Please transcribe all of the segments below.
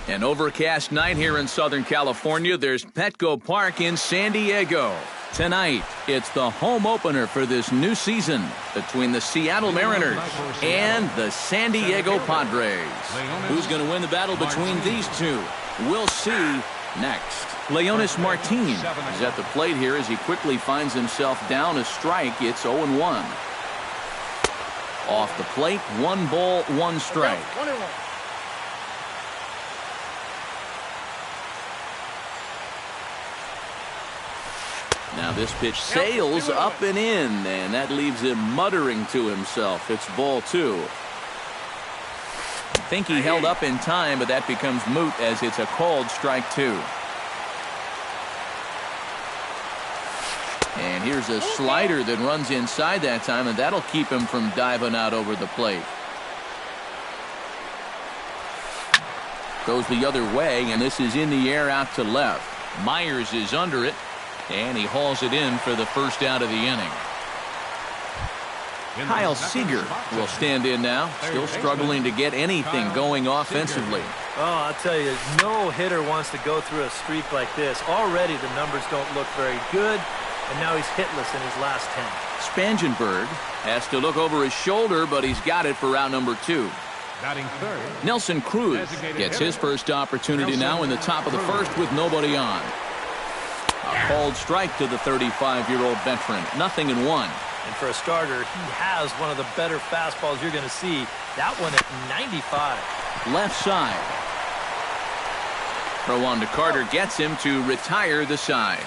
An overcast night here in Southern California. There's Petco Park in San Diego. Tonight, it's the home opener for this new season between the Seattle Mariners and the San Diego Padres. Who's going to win the battle between these two? We'll see next. Leonis Martin is at the plate here as he quickly finds himself down a strike. It's 0-1. Off the plate, 1 ball, 1 strike. Now this pitch sails up and in, and that leaves him muttering to himself. It's ball 2. I think he held up in time, but that becomes moot as it's a called strike 2. And here's a slider that runs inside that time, and that'll keep him from diving out over the plate. Goes the other way, and this is in the air out to left. Myers is under it, and he hauls it in for the first out of the inning. Kyle Seager will stand in now, still struggling to get anything going offensively. Oh, I'll tell you, no hitter wants to go through a streak like this. Already the numbers don't look very good, and now he's hitless in his last 10. Spangenberg has to look over his shoulder, but he's got it for out number 2. Batting third, Nelson Cruz gets his first opportunity now in the top of the first with nobody on. A called strike to the 35-year-old veteran. 0-1. And for a starter, he has one of the better fastballs you're going to see. That one at 95. Left side. Throw on to Carter gets him to retire the side.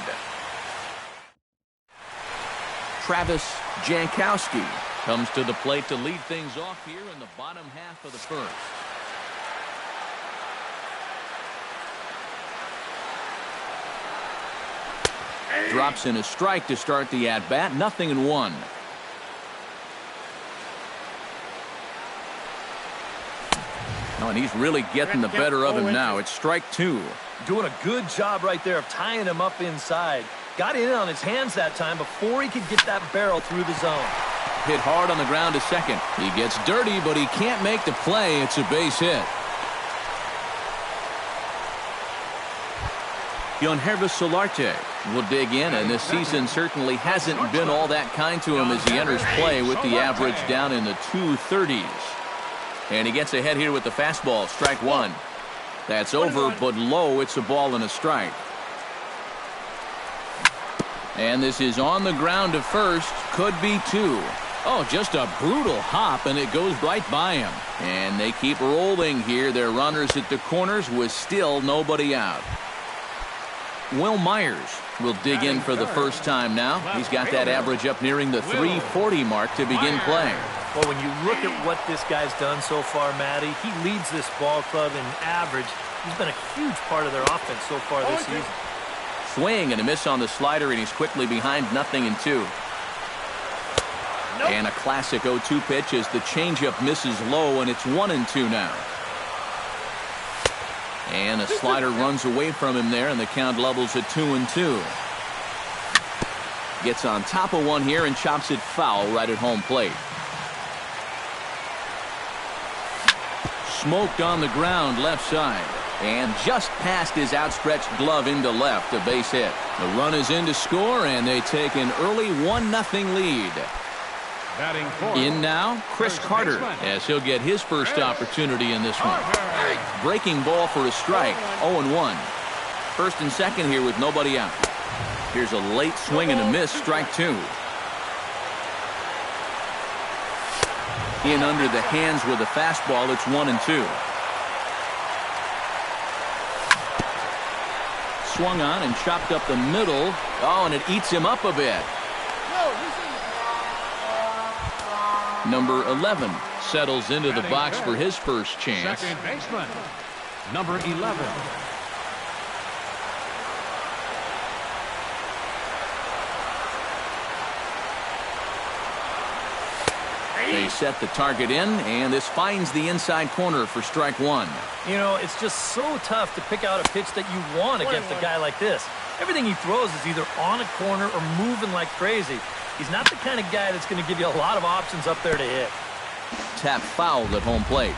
Travis Jankowski comes to the plate to lead things off here in the bottom half of the first. Drops in a strike to start the at-bat. 0-1. Oh, and he's really getting the better of him now. It's strike 2. Doing a good job right there of tying him up inside. Got in on his hands that time before he could get that barrel through the zone. Hit hard on the ground to second. He gets dirty, but he can't make the play. It's a base hit. Yangervis Solarte will dig in, and this season certainly hasn't been all that kind to him as he enters play with the average down in the 230s. And he gets ahead here with the fastball. Strike 1. That's over, but low. It's a ball and a strike. And this is on the ground to first. Could be 2. Oh, just a brutal hop, and it goes right by him. And they keep rolling here. Their runners at the corners with still nobody out. Will Myers will dig in for the first time now. He's got that average up nearing the 340 mark to begin playing. Well, when you look at what this guy's done so far, Matty, he leads this ball club in average. He's been a huge part of their offense so far this season. Swing and a miss on the slider, and he's quickly behind 0-2. And a classic 0-2 pitch as the changeup misses low, and it's 1-2 now. And a slider runs away from him there, and the count levels at 2-2. Gets on top of one here and chops it foul right at home plate. Smoked on the ground left side. And just past his outstretched glove into left, a base hit. The run is in to score, and they take an early 1-0 lead. batting fourth. In now, Chris Carter, as he'll get his first opportunity in this one. Breaking ball for a strike, 0-1. First and second here with nobody out. Here's a late swing and a miss, strike two. In under the hands with a fastball, it's 1-2. Swung on and chopped up the middle. Oh, and it eats him up a bit. Number 11 settles into the box for his first chance. Second baseman, number 11. They set the target in, and this finds the inside corner for strike one. You know, it's just so tough to pick out a pitch that you want against a guy like this. Everything he throws is either on a corner or moving like crazy. He's not the kind of guy that's going to give you a lot of options up there to hit. Tap fouled at home plate.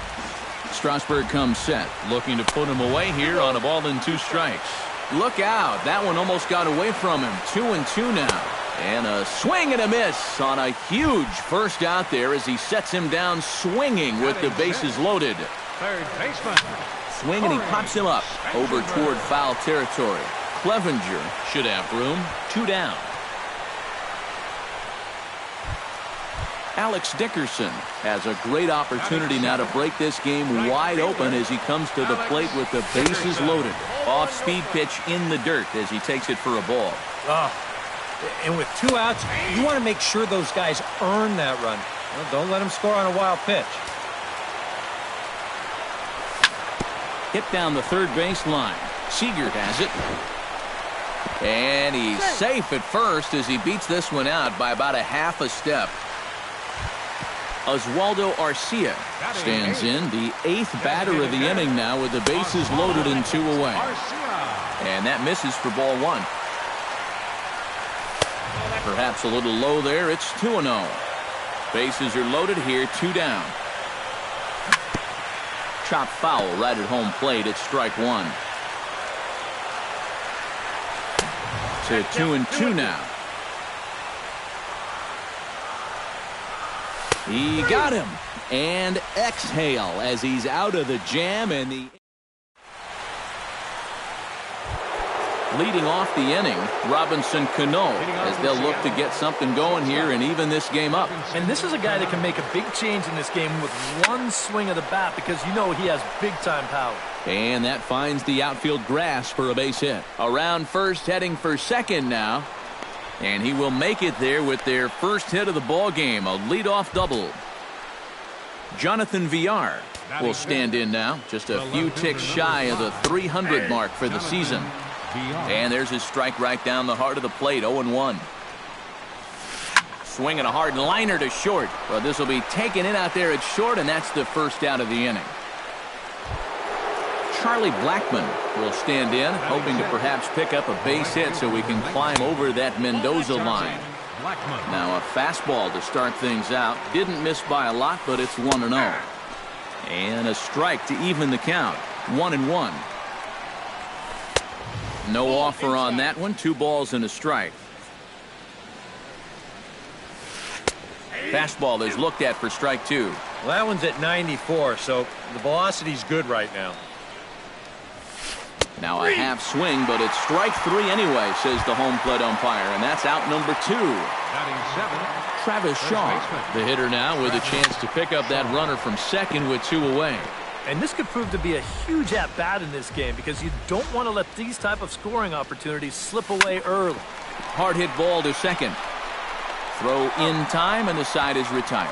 Strasburg comes set, looking to put him away here on a ball and 2 strikes. Look out. That one almost got away from him. 2-2 now. And a swing and a miss on a huge first out there as he sets him down swinging with the bases loaded. Third baseman. Swing and he pops him up over toward foul territory. Clevenger should have room. 2 down. Alex Dickerson has a great opportunity now to break this game wide open as he comes to the plate with the bases loaded. Off-speed pitch in the dirt as he takes it for a ball. And with 2 outs, you want to make sure those guys earn that run. Well, don't let them score on a wild pitch. Hit down the third base line. Seager has it. And he's safe at first as he beats this one out by about a half a step. Oswaldo Arcia stands in, the 8th batter of the inning now with the bases loaded and 2 away. And that misses for ball 1. Perhaps a little low there. It's 2-0. Bases are loaded here, 2 down. Chop foul right at home plate. It's strike 1. To 2-2 now. He got him. And exhale as he's out of the jam. And the leading off the inning, Robinson Cano, as they'll look to get something going here and even this game up. And this is a guy that can make a big change in this game with 1 swing of the bat because you know he has big-time power. And that finds the outfield grass for a base hit. Around first, heading for second now. And he will make it there with their first hit of the ball game, a leadoff double. Jonathan Villar will stand in now, just a few ticks shy of the 300 mark for the season. And there's his strike right down the heart of the plate, 0-1. Swinging a hard liner to short. Well, this will be taken in out there at short, and that's the first out of the inning. Charlie Blackmon will stand in, hoping to perhaps pick up a base hit so we can climb over that Mendoza line. Now a fastball to start things out. Didn't miss by a lot, but it's 1-0. And a strike to even the count, 1-1. No offer on that one. 2 balls and a strike. Fastball is looked at for strike 2. Well, that one's at 94, so the velocity's good right now. Now a half swing, but it's strike 3 anyway, says the home plate umpire, and that's out number 2. Travis Shaw, the hitter now, with a chance to pick up that runner from second with 2 away. And this could prove to be a huge at-bat in this game because you don't want to let these type of scoring opportunities slip away early. Hard hit ball to second. Throw in time, and the side is retired.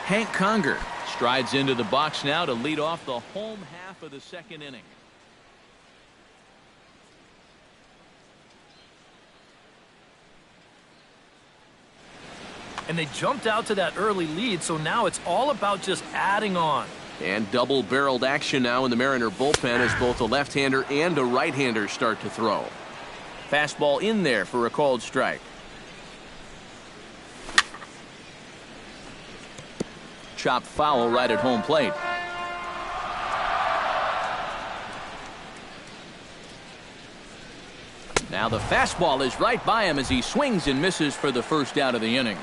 Hank Conger strides into the box now to lead off the home half of the second inning. And they jumped out to that early lead, so now it's all about just adding on. And double-barreled action now in the Mariner bullpen as both a left-hander and a right-hander start to throw. Fastball in there for a called strike. Chopped foul right at home plate. Now the fastball is right by him as he swings and misses for the first out of the inning.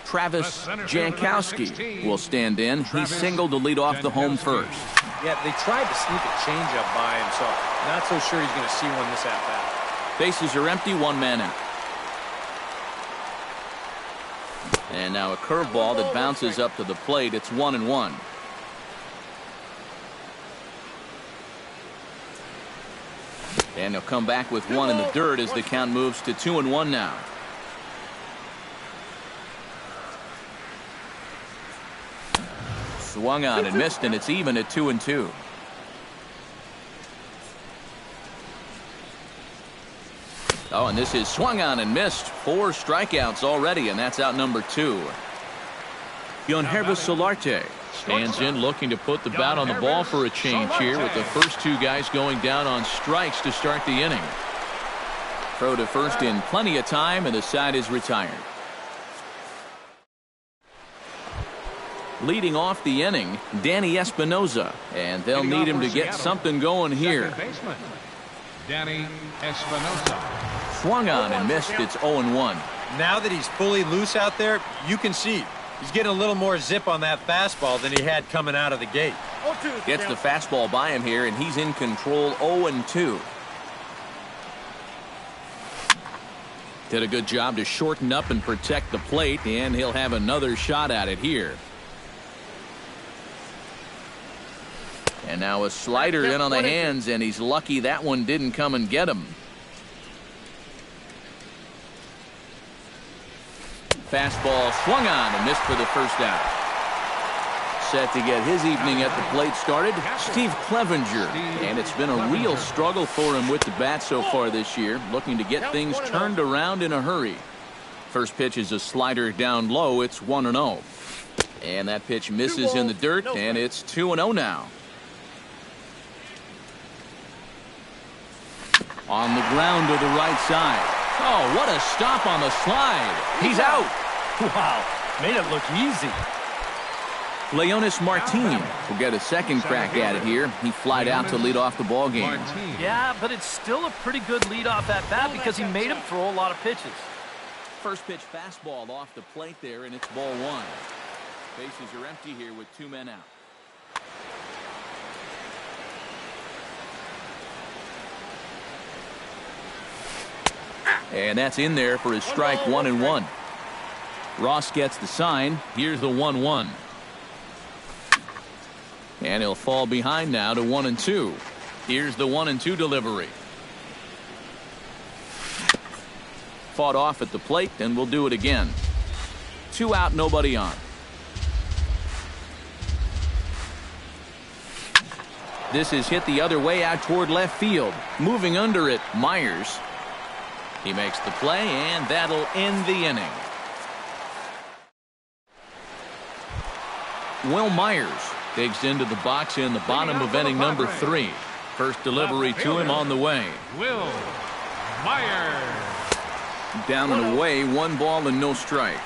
Travis Jankowski will stand in. He singled to lead off the home first. Yeah, they tried to sneak a changeup by him, so not so sure he's going to see one this at-bat. Bases are empty, 1 man out. And now a curveball that bounces up to the plate. It's 1-1. And he'll come back with 1 in the dirt as the count moves to 2-1 now. Swung on and missed, and it's even at 2-2. Oh, and this is swung on and missed. 4 strikeouts already, and that's out number 2. Yonhervis Solarte stands in, looking to put the bat on the ball for a change here, with the first 2 guys going down on strikes to start the inning. Throw to first in plenty of time, and the side is retired. Leading off the inning, Danny Espinoza, and they'll need him to get something going here. Second baseman, Danny Espinoza. Swung on and missed. It's 0-1. Now that he's fully loose out there, you can see he's getting a little more zip on that fastball than he had coming out of the gate. Gets the fastball by him here, and he's in control. 0-2. Did a good job to shorten up and protect the plate, and he'll have another shot at it here. And now a slider in on the hands, and he's lucky that one didn't come and get him. Fastball swung on and missed for the first out. Set to get his evening at the plate started, Steve Clevenger. And it's been a real struggle for him with the bat so far this year, looking to get things turned around in a hurry. First pitch is a slider down low. It's 1-0. And that pitch misses in the dirt, and it's 2-0 now. On the ground to the right side. Oh, what a stop on the slide. He's out. Wow, made it look easy. Leonis Martin will get a second crack at it here. He flied out to lead off the ball game. Yeah, but it's still a pretty good leadoff at bat because he made him throw a lot of pitches. First pitch fastball off the plate there, and it's ball one. Bases are empty here with 2 men out. And that's in there for his strike. 1-1. Ross gets the sign. Here's the 1-1. And he'll fall behind now to 1-2. Here's the 1-2 delivery. Fought off at the plate, and we'll do it again. 2 out, nobody on. This is hit the other way out toward left field. Moving under it, Myers. He makes the play, and that'll end the inning. Will Myers digs into the box in the bottom of inning number 3. First delivery to him on the way. Will Myers. Down and away, 1 ball and no strikes.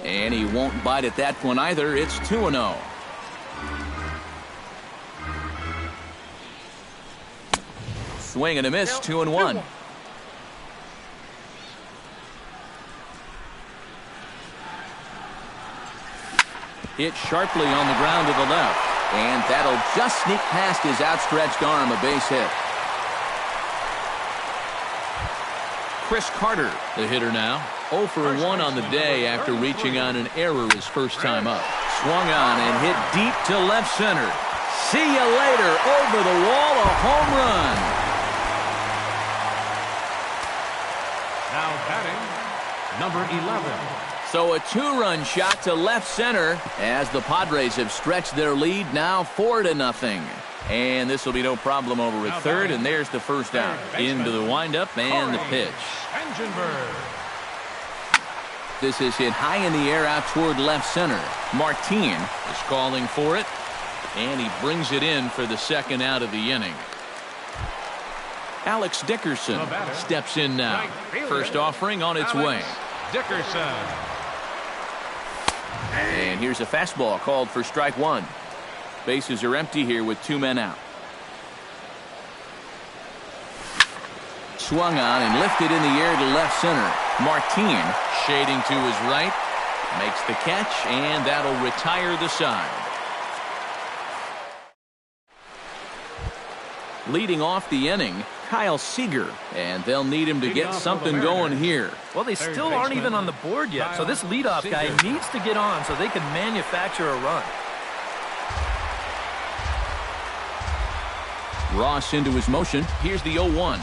And he won't bite at that one either. It's 2-0. Swing and a miss, 2-1. Hit sharply on the ground to the left. And that'll just sneak past his outstretched arm, a base hit. Chris Carter, the hitter now. 0 for 1 on the day after reaching on an error his first time up. Swung on and hit deep to left center. See you later. Over the wall, a home run. Now batting, number 11. So a 2-run shot to left center as the Padres have stretched their lead now 4-0. And this will be no problem over at third, and there's the first out. Into the windup and the pitch. This is hit high in the air out toward left center. Martin is calling for it, and he brings it in for the second out of the inning. Alex Dickerson steps in now. First offering on its way. Dickerson. And here's a fastball called for strike 1. Bases are empty here with 2 men out. Swung on and lifted in the air to left center. Martin shading to his right. Makes the catch, and that'll retire the side. Leading off the inning, Kyle Seager, and they'll need him to get something going here. Well, they still aren't even on the board yet, so this leadoff guy needs to get on so they can manufacture a run. Ross into his motion. Here's the 0-1.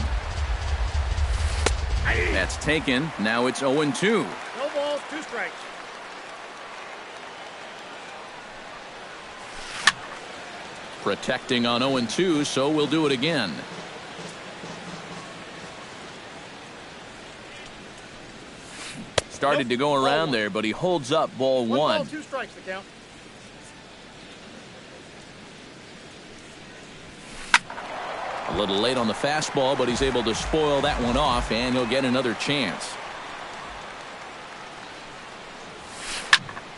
That's taken. Now it's 0-2. No balls, 2 strikes. Protecting on 0-2, so we'll do it again. Started to go around there, but he holds up ball 1. 1 ball, 2 strikes to count. A little late on the fastball, but he's able to spoil that one off, and he'll get another chance.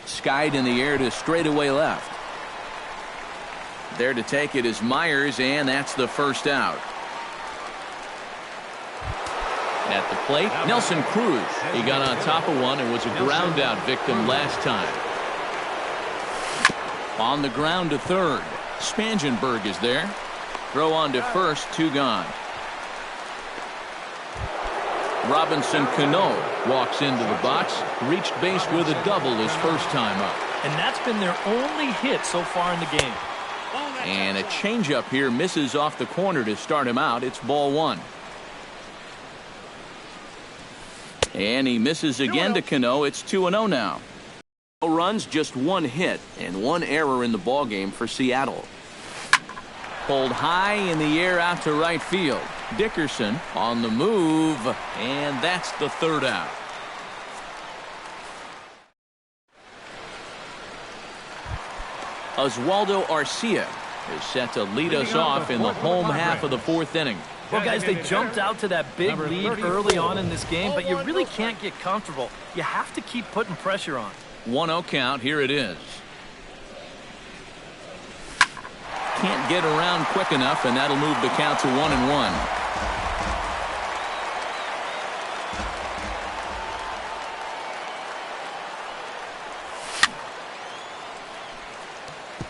Skied in the air to straightaway left. There to take it is Myers, and that's the first out. At the plate, Nelson Cruz. He got on top of one and was a ground out victim last time. On the ground to third. Spangenberg is there. Throw on to first, 2 gone. Robinson Cano walks into the box, reached base with a double his first time up. And that's been their only hit so far in the game. And a changeup here misses off the corner to start him out. It's ball 1. And he misses again to Cano. It's 2-0 now. No runs, just 1 hit, and 1 error in the ballgame for Seattle. Pulled high in the air out to right field. Dickerson on the move, and that's the 3rd out. Oswaldo Arcia is set to lead us off in the home half of the 4th inning. Well, guys, they jumped out to that big lead early on in this game, but you really can't get comfortable. You have to keep putting pressure on. 1-0 count. Here it is. Can't get around quick enough, and that'll move the count to 1-1.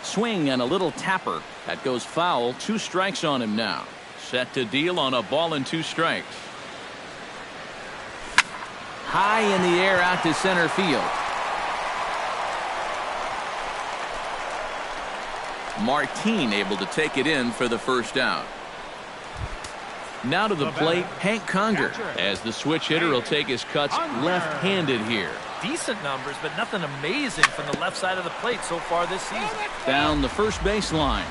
Swing and a little tapper. That goes foul. 2 strikes on him now. Set to deal on a ball and 2 strikes. High in the air out to center field. Martin able to take it in for the first out. Now to the plate, Hank Conger, as the switch hitter will take his cuts left-handed here. Decent numbers, but nothing amazing from the left side of the plate so far this season. Down the first base line.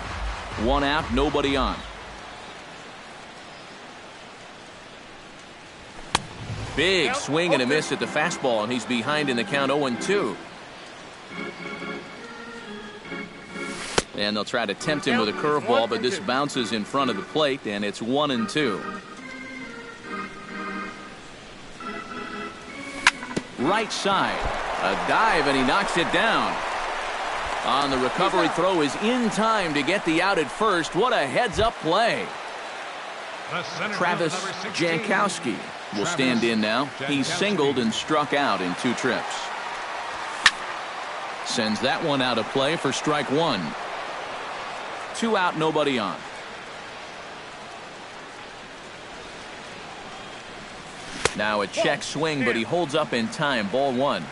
1 out, nobody on. Big swing and a miss at the fastball, and he's behind in the count 0-2. And they'll try to tempt him with a curveball, but this bounces in front of the plate, and it's 1-2. Right side. A dive, and he knocks it down. On the recovery throw is in time to get the out at first. What a heads-up play. Travis Jankowski will stand in now. He's singled and struck out in 2 trips. Sends that one out of play for strike 1. 2 out, nobody on. Now a check swing, but he holds up in time. Ball 1.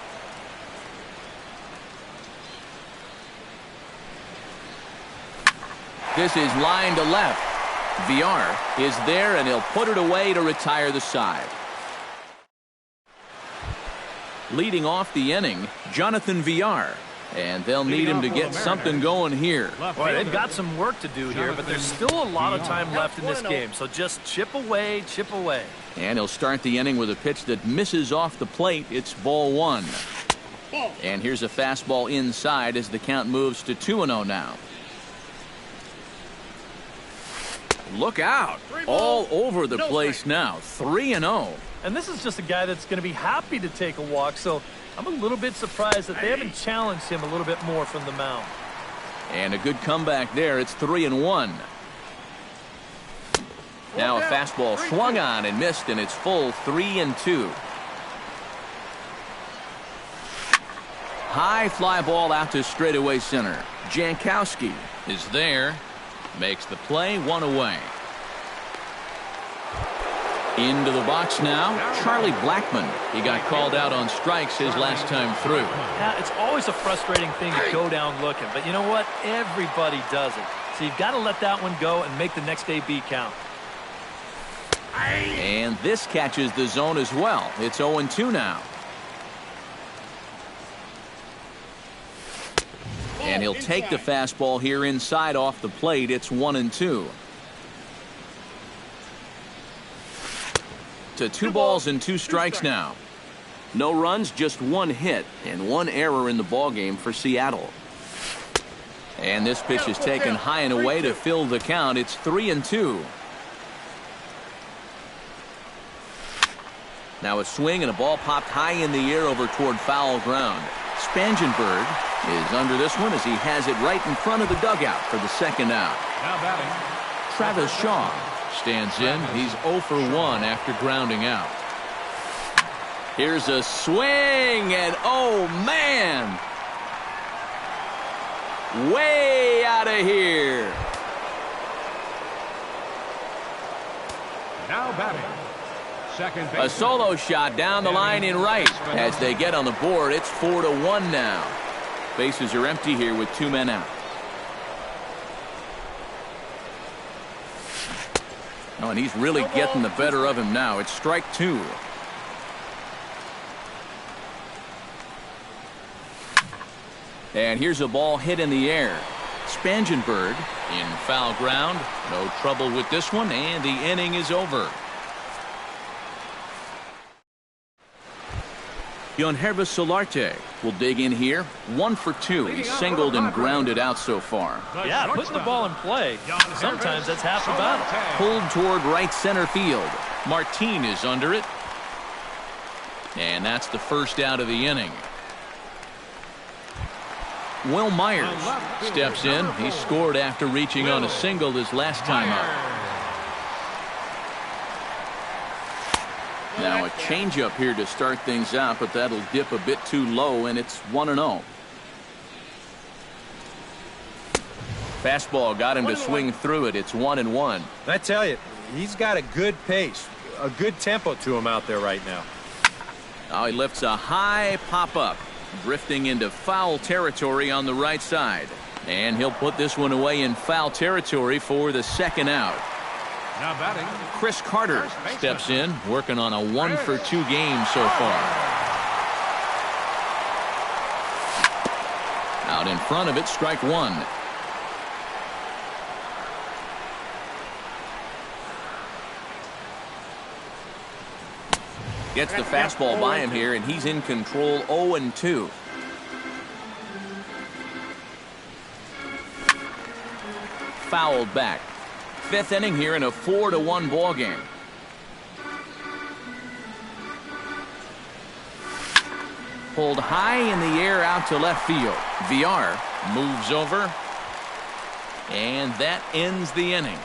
This is line to left. Villar is there, and he'll put it away to retire the side. Leading off the inning, Jonathan Villar. And they'll need him to get something going here. Boy, they've got some work to do here, but there's still a lot of time left in this game. So just chip away, chip away. And he'll start the inning with a pitch that misses off the plate. It's ball 1. And here's a fastball inside as the count moves to 2-0 now. Look out. All over the place now. 3-0. And this is just a guy that's going to be happy to take a walk, so I'm a little bit surprised that they haven't challenged him a little bit more from the mound. And a good comeback there. It's 3-1. Now a fastball swung on and missed, and it's full 3-2. High fly ball out to straightaway center. Jankowski is there. Makes the play, 1 away. Into the box now, Charlie Blackmon. He got called out on strikes his last time through. Yeah, it's always a frustrating thing to go down looking, but you know what? Everybody does it. So you've got to let that one go and make the next AB count. And this catches the zone as well. It's 0-2 now. And he'll take the fastball here inside off the plate. It's 1-2. To 2 balls and 2 strikes now. No runs, just 1 hit and 1 error in the ballgame for Seattle. And this pitch is taken high and away to fill the count. It's 3-2. Now a swing and a ball popped high in the air over toward foul ground. Spangenberg is under this one as he has it right in front of the dugout for the second out. Now batting, Travis Shaw stands in. He's 0 for 1 after grounding out. Here's a swing, and oh man! Way out of here. now batting. Second base. A solo shot down the line in right. As they get on the board, it's 4-1 now. Bases are empty here with 2 men out. Oh, and he's really getting the better of him now. It's strike 2. And here's a ball hit in the air. Spangenberg in foul ground. No trouble with this one, and the inning is over. Yonhervis Solarte will dig in here. 1 for 2. He's singled and grounded out so far. Yeah, putting the ball in play. Sometimes that's half the battle. Pulled toward right center field. Martin is under it. And that's the first out of the inning. Will Myers steps in. He scored after reaching on a single his last time out. Now a changeup here to start things out, but that'll dip a bit too low, and it's 1-0. Fastball got him to swing through it. It's 1-1. I tell you, he's got a good pace, a good tempo to him out there right now. Now he lifts a high pop-up, drifting into foul territory on the right side. And he'll put this one away in foul territory for the second out. Now batting, Chris Carter steps in, working on a 1 for 2 game so far. Out in front of it, strike 1. Gets the fastball by him here, and he's in control. 0-2. Fouled back. 5th inning here in a 4-1 ball game. Pulled high in the air out to left field. VR moves over, and that ends the inning.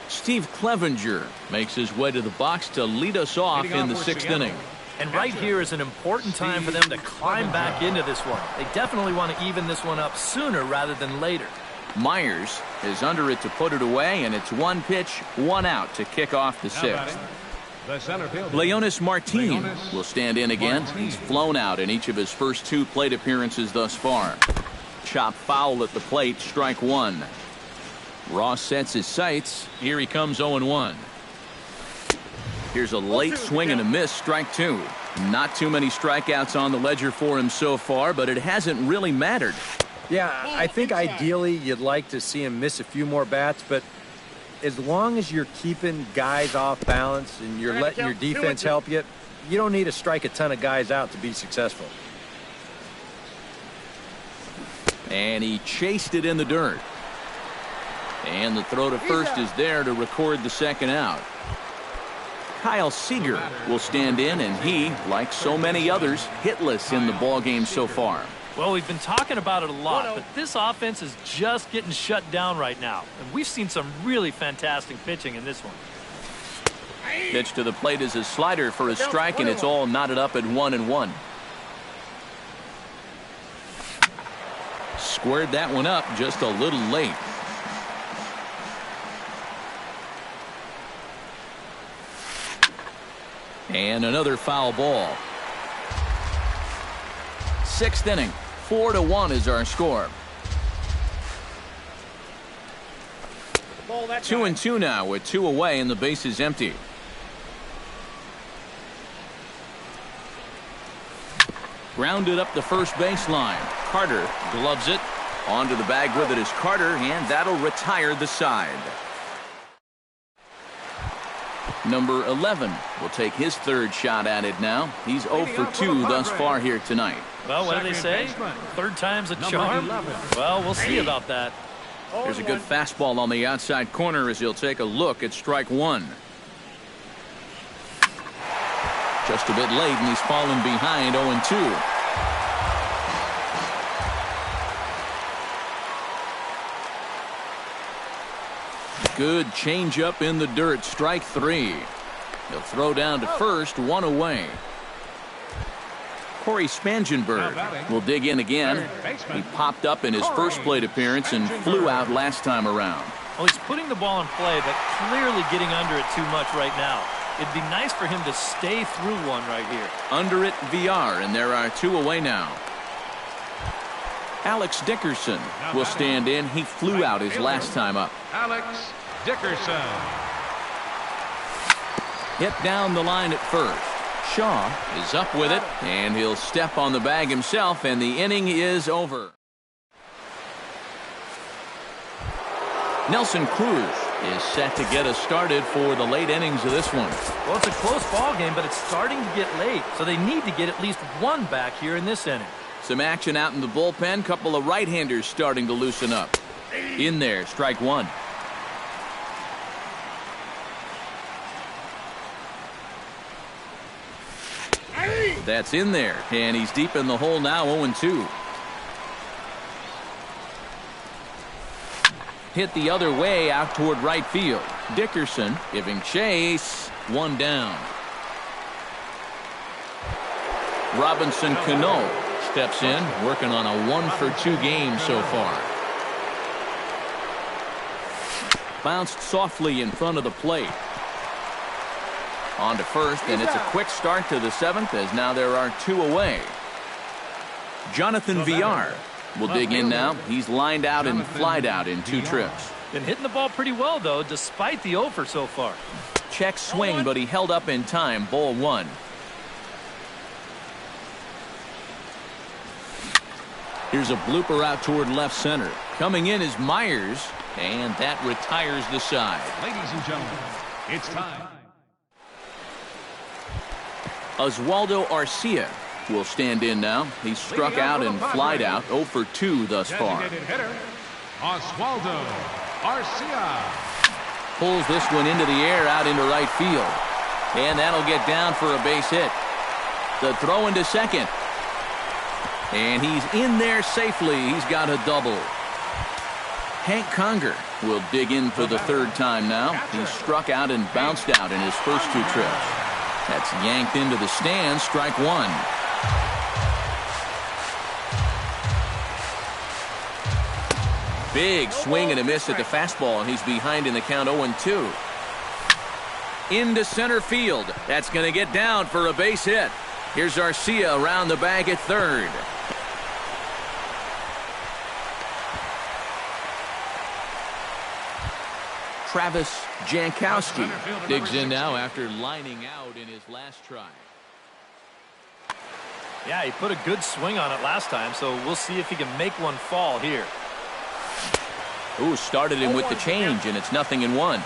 Steve Clevenger makes his way to the box to lead us off in the 6th inning. And right here is an important time for them to climb back into this one. They definitely want to even this one up sooner rather than later. Myers is under it to put it away, and it's 1 pitch, 1 out to kick off the 6th. the center fielder. Leonis Martin will stand in again. He's flown out in each of his first 2 plate appearances thus far. Chop foul at the plate, strike 1. Ross sets his sights. Here he comes 0-1. Here's a late swing and a miss, strike 2. Not too many strikeouts on the ledger for him so far, but it hasn't really mattered. Yeah, I think ideally you'd like to see him miss a few more bats, but as long as you're keeping guys off balance and you're letting your defense help you, you don't need to strike a ton of guys out to be successful. And he chased it in the dirt. And the throw to first is there to record the second out. Kyle Seager will stand in, and he, like so many others, hitless in the ballgame so far. Well, we've been talking about it a lot, but this offense is just getting shut down right now. And we've seen some really fantastic pitching in this one. Pitch to the plate is a slider for a strike, and it's all knotted up at 1-1. Squared that one up just a little late. And another foul ball. 6th inning. 4-1 is our score. 2-2 now with 2 away and the base is empty. Grounded up the first baseline. Carter gloves it. Onto the bag with it is Carter, and that'll retire the side. Number 11 will take his 3rd shot at it now. He's 0 for 2 thus far here tonight. Well, what do they say? 3rd time's a charm? Well, we'll see about that. There's a good fastball on the outside corner as he'll take a look at strike one. Just a bit late, and he's fallen behind 0-2. Good changeup in the dirt, strike three. He'll throw down to first, one away. Corey Spangenberg will dig in again. He popped up in his first plate appearance and flew out last time around. Well, he's putting the ball in play, but clearly getting under it too much right now. It'd be nice for him to stay through one right here. Under it, VR, and there are two away now. Alex Dickerson will stand in. He flew out his last time up. Alex Dickerson. Hit down the line at first. Shaw is up with it, and he'll step on the bag himself, and the inning is over. Nelson Cruz is set to get us started for the late innings of this one. Well, it's a close ball game, but it's starting to get late, so they need to get at least one back here in this inning. Some action out in the bullpen. Couple of right-handers starting to loosen up. In there, strike one. That's in there, and he's deep in the hole now, 0-2. Hit the other way out toward right field. Dickerson giving chase, one down. Robinson Cano steps in, working on a 1-for-2 game so far. Bounced softly in front of the plate. On to first, and it's a quick start to the seventh as now there are two away. Jonathan VR will dig in now. He's lined out and flied out in two trips. Been hitting the ball pretty well, though, despite the over so far. Check swing, but he held up in time. Ball one. Here's a blooper out toward left center. Coming in is Myers, and that retires the side. Ladies and gentlemen, it's time. Oswaldo Arcia will stand in now. He's struck out and flied out, 0-for-2 thus far. Designated hitter, Oswaldo Arcia. Pulls this one into the air out into right field. And that'll get down for a base hit. The throw into second. And he's in there safely. He's got a double. Hank Conger will dig in for the third time now. He struck out and bounced out in his first two trips. That's yanked into the stands, strike one. Big swing and a miss at the fastball, and he's behind in the count 0-2. Into center field. That's going to get down for a base hit. Here's Arcia around the bag at third. Travis Jankowski digs in now after lining out in his last try. Yeah, he put a good swing on it last time, so we'll see if he can make one fall here. Ooh, started him with the change, and it's 0-1.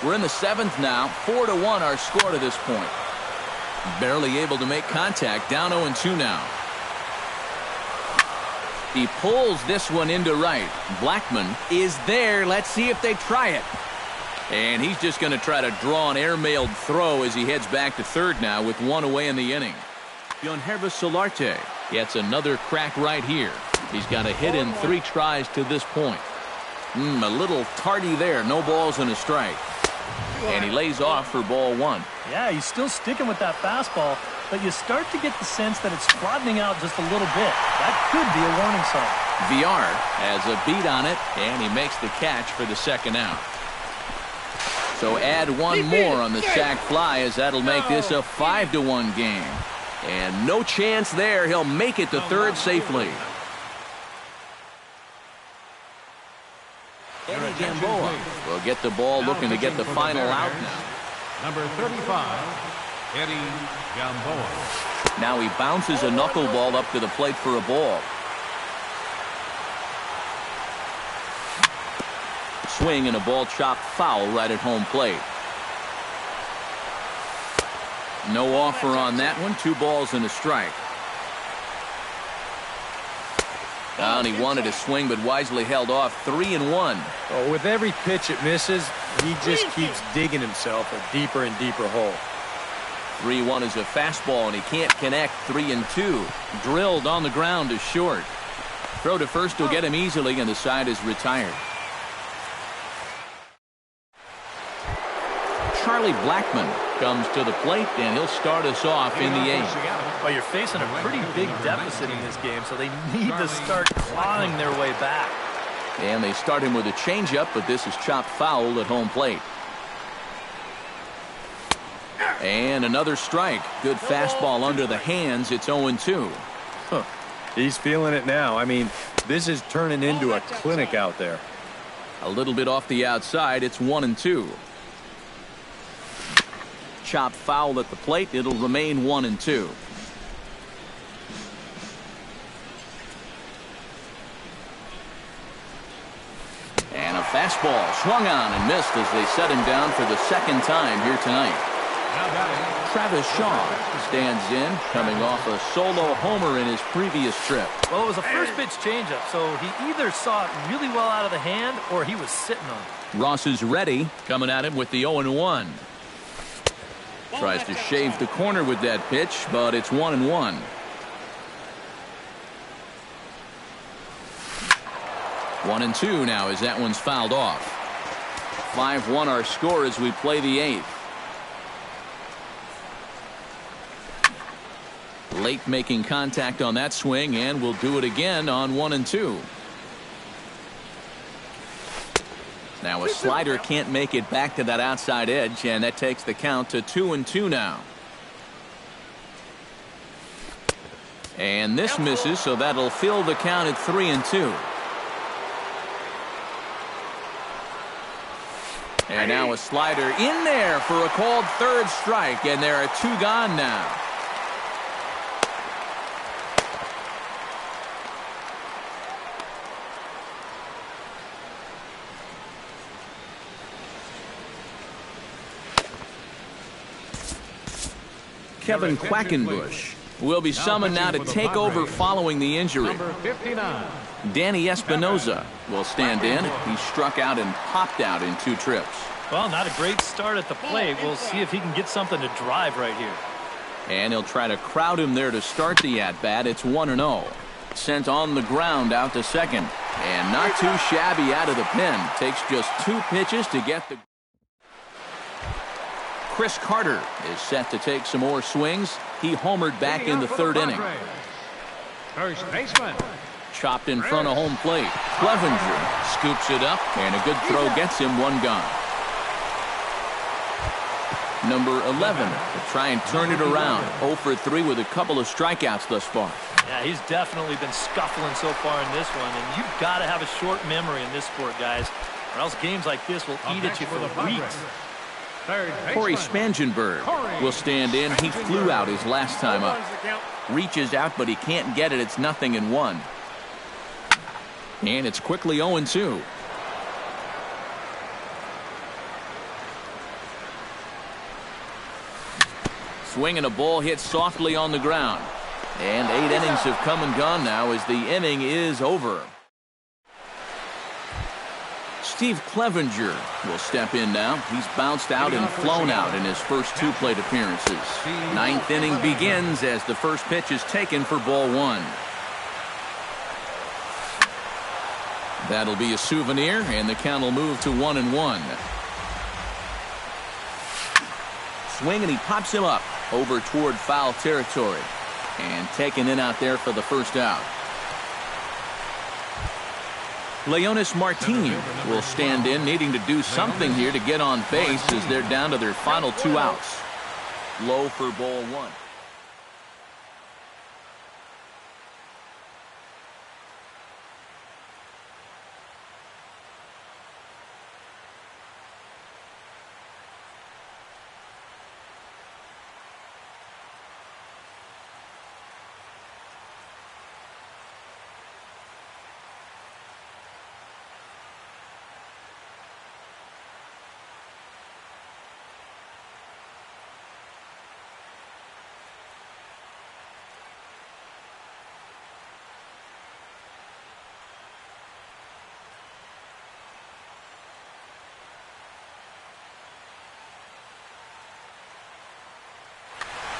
We're in the seventh now. 4-1 our score to this point. Barely able to make contact. Down 0-2 now. He pulls this one into right. Blackman is there. Let's see if they try it. And he's just going to try to draw an airmailed throw as he heads back to third now with one away in the inning. Yonhervis Solarte gets another crack right here. He's got a hit in 3 tries to this point. A little tardy there. No balls and a strike. And he lays off for ball one. Yeah, he's still sticking with that fastball, but you start to get the sense that it's broadening out just a little bit. That could be a warning sign. VR has a beat on it, and he makes the catch for the second out. So add one more on the sac fly, as that'll make this a 5-1 game. And no chance there. He'll make it to third safely. Eddie Gamboa will get the ball, looking to get the final out now. Number 35, Eddie Gamboa. Now he bounces a knuckleball up to the plate for a ball. Swing and a ball chopped foul right at home plate. No offer on that one. 2 balls and a strike. And he wanted to swing, but wisely held off. 3-1. Oh, with every pitch it misses, he just keeps digging himself a deeper and deeper hole. 3-1 is a fastball, and he can't connect. 3-2. Drilled on the ground is short. Throw to first will get him easily, and the side is retired. Charlie Blackmon comes to the plate, and he'll start us off in the 8th. Well, you're facing a pretty big deficit in this game, so they need to start clawing their way back. And they start him with a changeup, but this is chopped foul at home plate. And another strike. Good fastball under the hands. It's 0-2. Huh. He's feeling it now. I mean, this is turning into a clinic out there. A little bit off the outside. It's 1-2. Chopped foul at the plate. It'll remain 1-2. And a fastball swung on and missed as they set him down for the second time here tonight. Travis Shaw stands in, coming off a solo homer in his previous trip. Well, it was a first pitch changeup, so he either saw it really well out of the hand or he was sitting on it. Ross is ready, coming at him with the 0-1. Tries to shave the corner with that pitch, but it's 1-1. One and two now as that one's fouled off. 5-1 our score as we play the 8th. Late making contact on that swing, and we'll do it again on 1-2. Now a slider can't make it back to that outside edge, and that takes the count to 2-2 now. And this misses, so that'll fill the count at 3-2. And now a slider in there for a called third strike, and there are 2 gone now. Kevin Quackenbush will be summoned now to take over following the injury. Danny Espinoza will stand in. He struck out and popped out in 2 trips. Well, not a great start at the plate. We'll see if he can get something to drive right here. And he'll try to crowd him there to start the at-bat. It's 1-0. Sent on the ground out to second. And not too shabby out of the pen. Takes just 2 pitches to get the... Chris Carter is set to take some more swings. He homered back in the 3rd inning. First baseman. Chopped in front of home plate. Clevenger scoops it up, and a good throw gets him 1 gone. Number 11 to try and turn it around. 0 for 3 with a couple of strikeouts thus far. Yeah, he's definitely been scuffling so far in this one, and you've got to have a short memory in this sport, guys, or else games like this will eat at you for weeks. Corey Spangenberg will stand in. He flew out his last time up. Reaches out, but he can't get it. It's 0-1. And it's quickly 0-2. Swing and a ball hit softly on the ground. And 8 innings have come and gone now as the inning is over. Steve Clevenger will step in now. He's bounced out and flown out in his first 2 plate appearances. 9th inning begins as the first pitch is taken for ball 1. That'll be a souvenir, and the count will move to 1-1. Swing, and he pops him up over toward foul territory. And taken in out there for the first out. Leonis Martin will stand in, needing to do something here to get on base as they're down to their final 2 outs. Low for ball 1.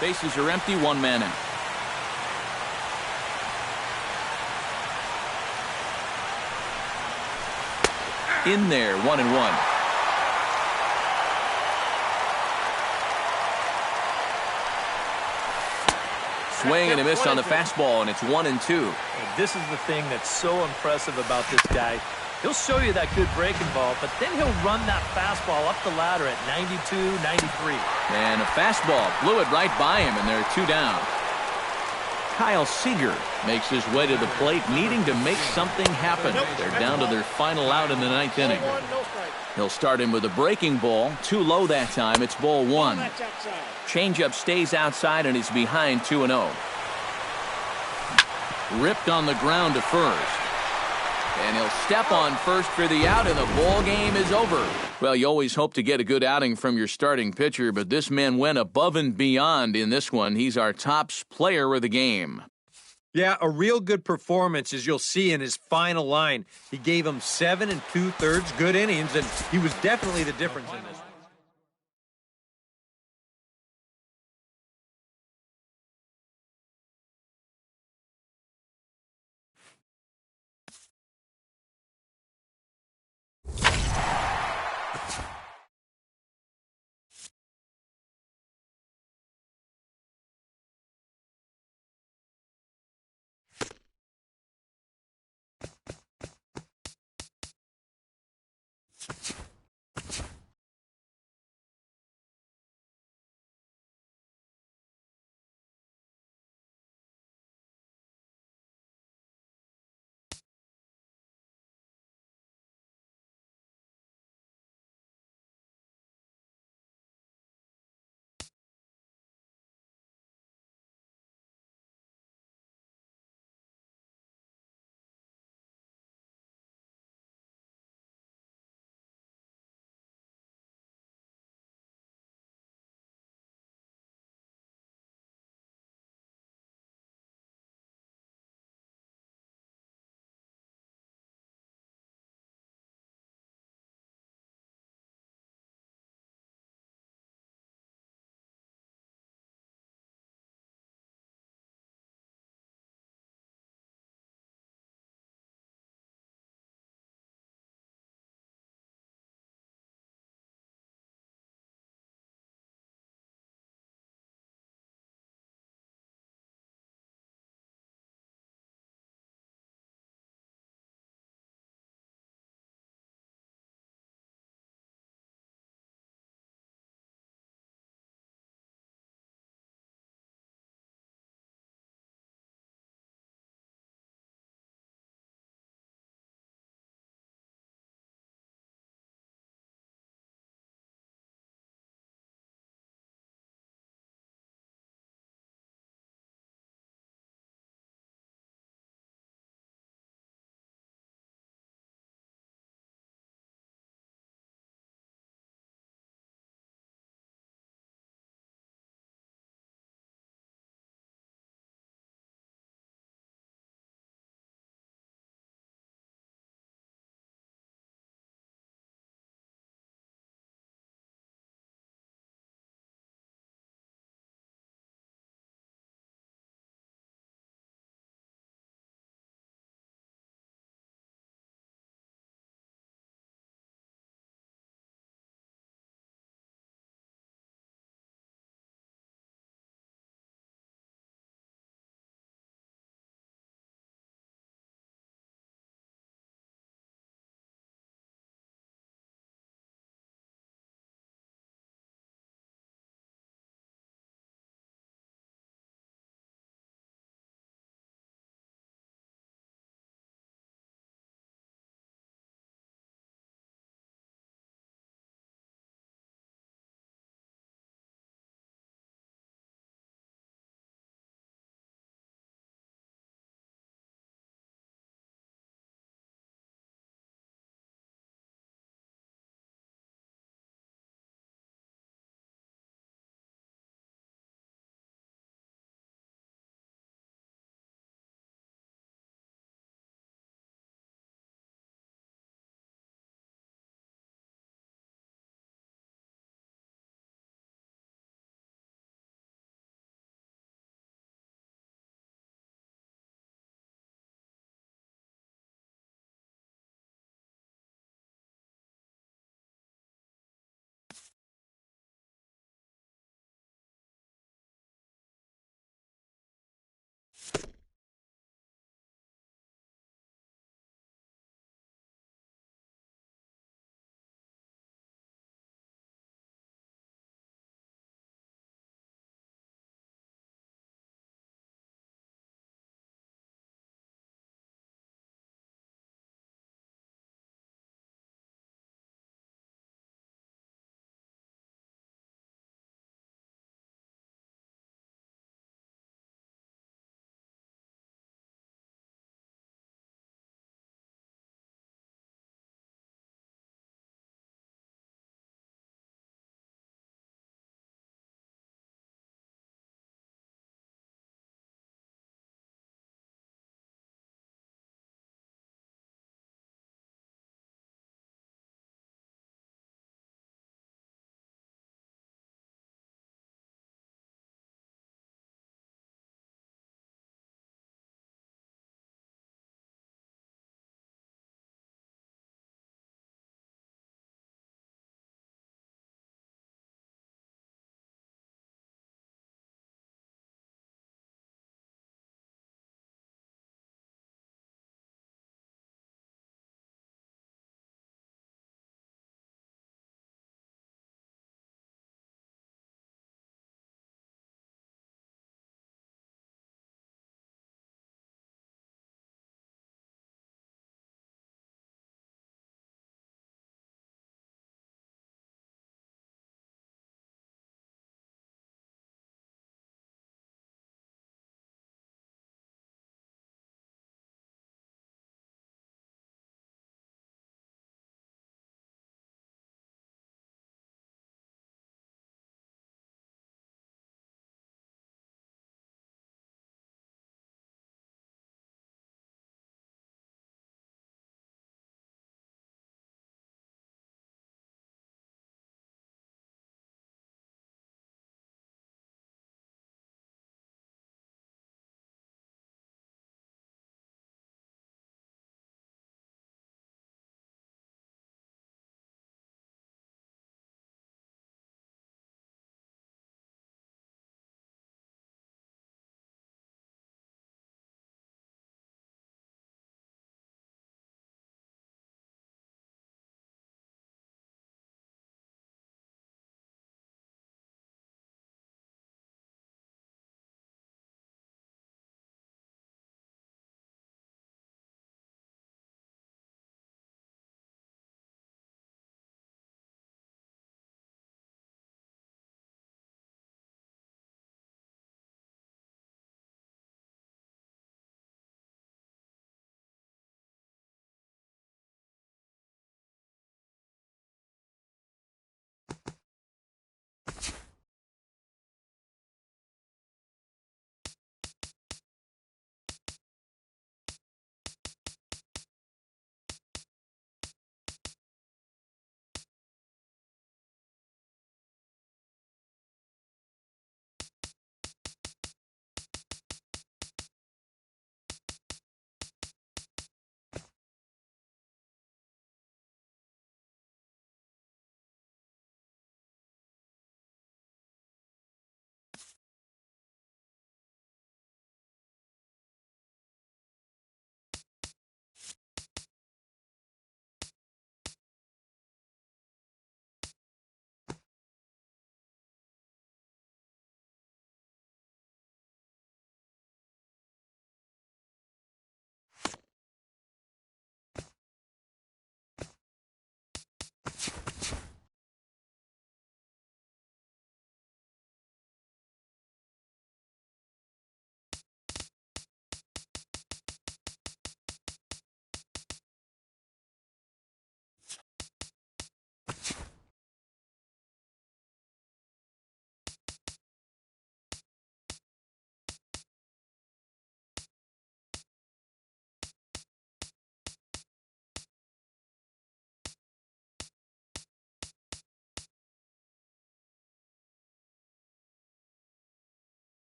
Bases are empty, one man in. In there, 1-1. Swing and a miss on the fastball, and it's 1-2. This is the thing that's so impressive about this guy. He'll show you that good breaking ball, but then he'll run that fastball up the ladder at 92, 93. And a fastball blew it right by him, and they're 2 down. Kyle Seager makes his way to the plate, needing to make something happen. They're down to their final out in the 9th inning. He'll start him with a breaking ball. Too low that time. It's ball 1. Changeup stays outside, and he's behind 2-0. Ripped on the ground to first. And he'll step on first for the out, and the ball game is over. Well, you always hope to get a good outing from your starting pitcher, but this man went above and beyond in this one. He's our top player of the game. Yeah, a real good performance, as you'll see in his final line. He gave him 7 2/3 good innings, and he was definitely the difference in this one.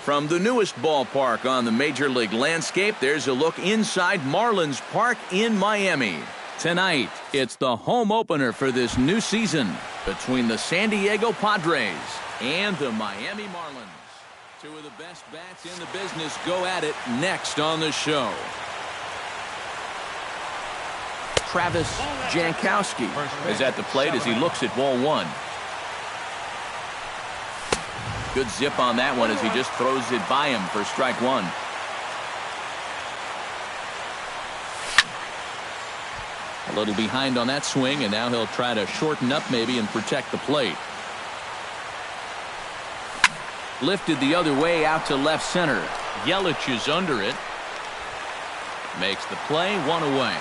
From the newest ballpark on the Major League landscape, there's a look inside Marlins Park in Miami. Tonight, it's the home opener for this new season between the San Diego Padres and the Miami Marlins. Two of the best bats in the business go at it next on the show. Travis Jankowski is at the plate as he looks at ball one. Good zip on that one as he just throws it by him for strike one. A little behind on that swing, and now he'll try to shorten up maybe and protect the plate. Lifted the other way out to left center. Yelich is under it. Makes the play, one away.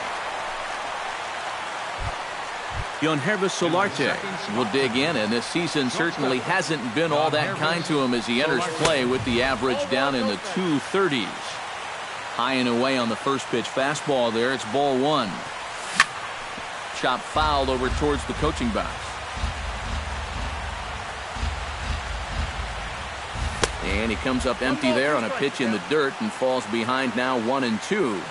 Yonhervis Solarte will dig in, and this season certainly hasn't been all that kind to him as he enters play with the average down in the 230s. High and away on the first pitch fastball there. It's ball one. Chop fouled over towards the coaching box. And he comes up empty there on a pitch in the dirt and falls behind now 1-2.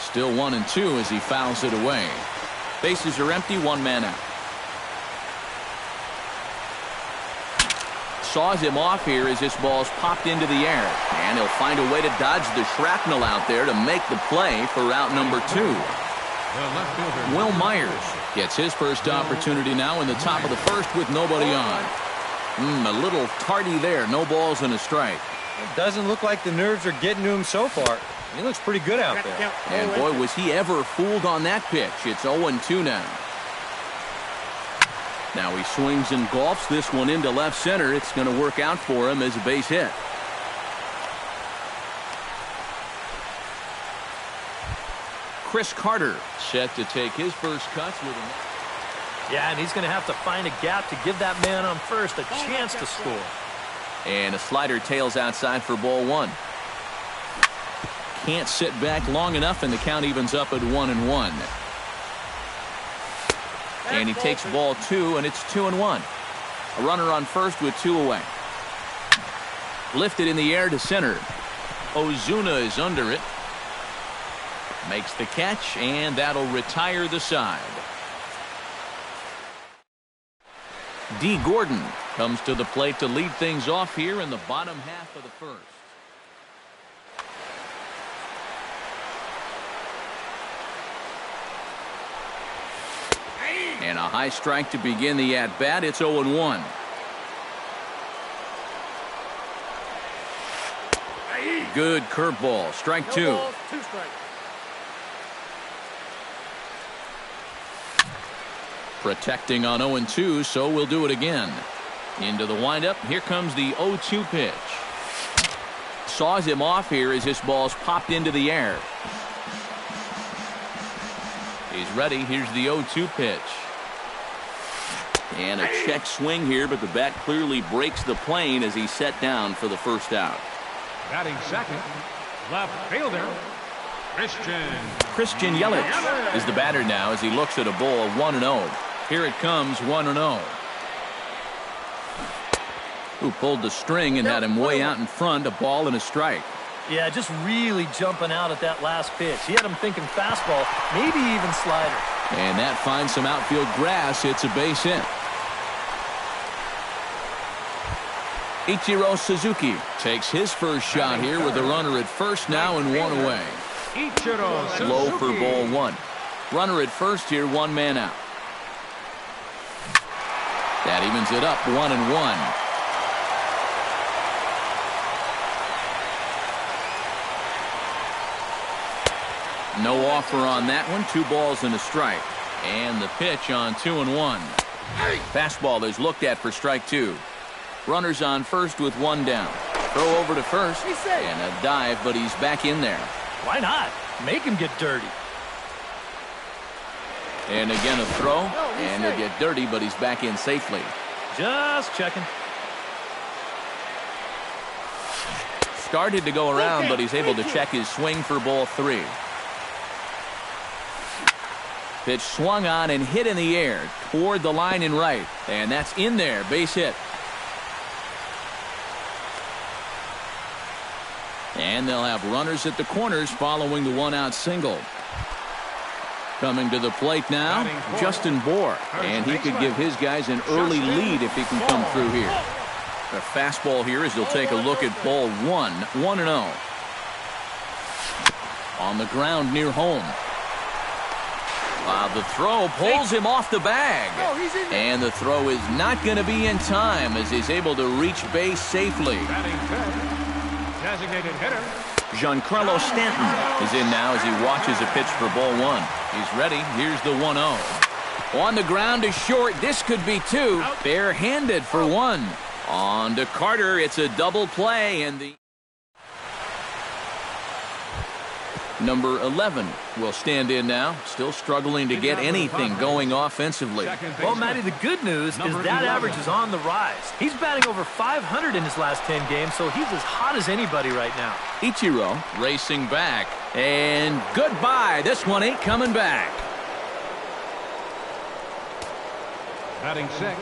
Still 1-2 as he fouls it away. Bases are empty, one man out. Saws him off here as this ball's popped into the air. And he'll find a way to dodge the shrapnel out there to make the play for out number 2. Will Myers gets his first opportunity now in the top of the first with nobody on. A little tardy there. No balls and a strike. It doesn't look like the nerves are getting to him so far. He looks pretty good out there. And boy, was he ever fooled on that pitch. It's 0-2 now. Now he swings and golfs this one into left center. It's going to work out for him as a base hit. Chris Carter set to take his first cuts with him. Yeah, and he's going to have to find a gap to give that man on first a chance to score. And a slider tails outside for ball one. Can't sit back long enough, and the count evens up at 1-1. And he takes ball two, and it's 2-1. A runner on first with 2 away. Lifted in the air to center. Ozuna is under it. Makes the catch, and that'll retire the side. D. Gordon comes to the plate to lead things off here in the bottom half of the first. And a high strike to begin the at-bat. It's 0-1. Good curveball. Strike two. No balls, 2 strikes. Protecting on 0-2, so we'll do it again. Into the windup. Here comes the 0-2 pitch. Saws him off here as this ball's popped into the air. He's ready. Here's the 0-2 pitch. And a check swing here, but the bat clearly breaks the plane as he's set down for the first out. Batting second, left fielder, Christian Yelich is the batter now as he looks at a ball of 1-0. Here it comes, 1-0. Who pulled the string and had him way out in front, a ball and a strike. Yeah, just really jumping out at that last pitch. He had him thinking fastball, maybe even slider. And that finds some outfield grass. It's a base hit. Ichiro Suzuki takes his first shot here with a runner at first now and 1 away. Low for ball one. Runner at first here, 1 man out. That evens it up, 1-1. No offer on that one. 2 balls and a strike. And the pitch on 2-1. Fastball is looked at for strike 2. Runners on first with 1 down. Throw over to first. And a dive, but he's back in there. Why not? Make him get dirty. And again a throw. And he'll get dirty, but he's back in safely. Just checking. Started to go around, but he's able to check his swing for ball 3. Pitch swung on and hit in the air toward the line and right. And that's in there. Base hit. And they'll have runners at the corners following the one-out single. Coming to the plate now, Justin Bohr. And he could give his guys an early lead if he can come through here. The fastball here as they'll take a look at ball 1, 1-0. On the ground near home. The throw pulls him off the bag. And the throw is not going to be in time as he's able to reach base safely. Designated hitter. Giancarlo Stanton is in now as he watches a pitch for ball 1. He's ready. Here's the 1-0. On the ground to short. This could be 2. Bare-handed for 1. On to Carter. It's a double play, and the number 11 will stand in now. Still struggling to get anything going offensively. Well, Matty, the good news is that average is on the rise. He's batting over 500 in his last 10 games, so he's as hot as anybody right now. Ichiro racing back. And goodbye. This one ain't coming back. Batting 6th.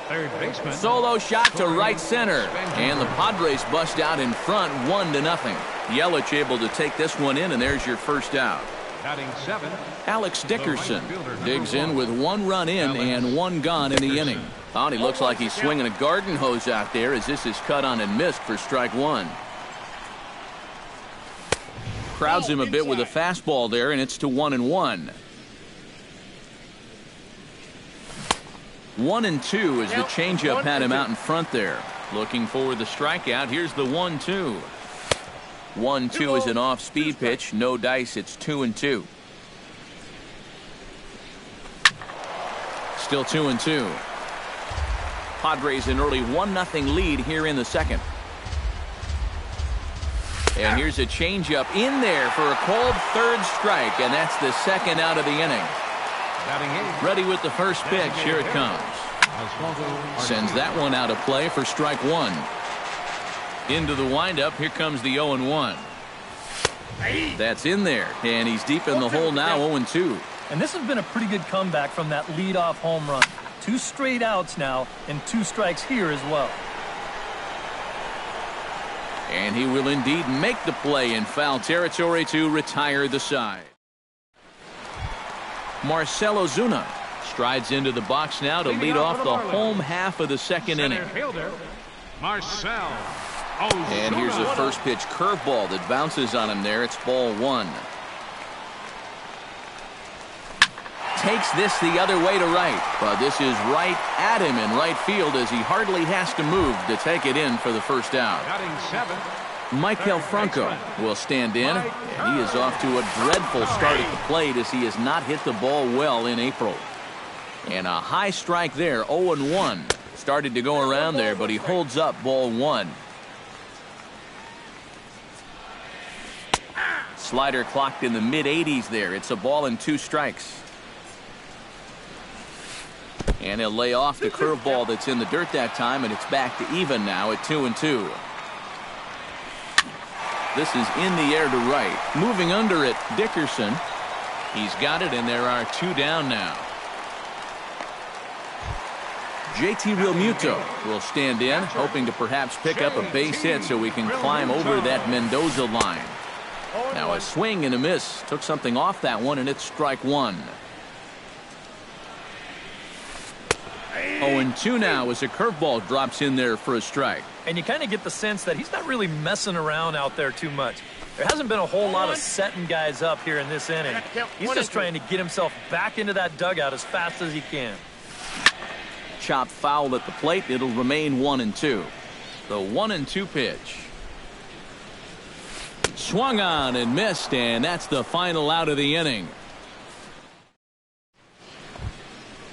Third baseman. Solo shot to right center. And the Padres bust out in front 1-0. Yelich able to take this one in, and there's your first out. Batting 7th. Alex Dickerson digs in with 1 run in and 1 gone in the inning. He looks like he's swinging a garden hose out there as this is cut on and missed for strike 1. Crowds him a bit with a fastball there, and it's to 1-1. 1-2 as the changeup had him out in front there. Looking for the strikeout. Here's the 1-2. 1-2 is an off-speed pitch. No dice. It's 2-2. Still 2-2. Padres an early 1-0 lead here in the second. And here's a changeup in there for a called third strike, and that's the second out of the inning. Ready with the first pitch. Here it comes. Sends that one out of play for strike 1. Into the windup. Here comes the 0-1. That's in there, and he's deep in the hole now. 0-2. And this has been a pretty good comeback from that leadoff home run. 2 straight outs now and 2 strikes here as well. And he will indeed make the play in foul territory to retire the side. Marcell Ozuna strides into the box now to lead off the home half of the second inning. Marcell. And here's a first pitch curveball that bounces on him there. It's ball 1. Takes this the other way to right. But this is right at him in right field as he hardly has to move to take it in for the first out. Maikel Franco will stand in, and he is off to a dreadful start at the plate as he has not hit the ball well in April. And a high strike there, 0-1. Started to go around there, but he holds up ball 1. Slider clocked in the mid-80s there. It's a ball and 2 strikes. And he'll lay off the curveball that's in the dirt that time, and it's back to even now at 2-2. This is in the air to right. Moving under it, Dickerson. He's got it, and there are 2 down now. JT Realmuto will stand in, hoping to perhaps pick up a base hit so he can climb over that Mendoza line. Now a swing and a miss. Took something off that one, and it's strike 1. 0-2 now as a curveball drops in there for a strike. And you kind of get the sense that he's not really messing around out there too much. There hasn't been a whole lot of setting guys up here in this inning. He's just trying to get himself back into that dugout as fast as he can. Chopped foul at the plate. It'll remain 1-2. The 1-2 pitch. Swung on and missed, and that's the final out of the inning.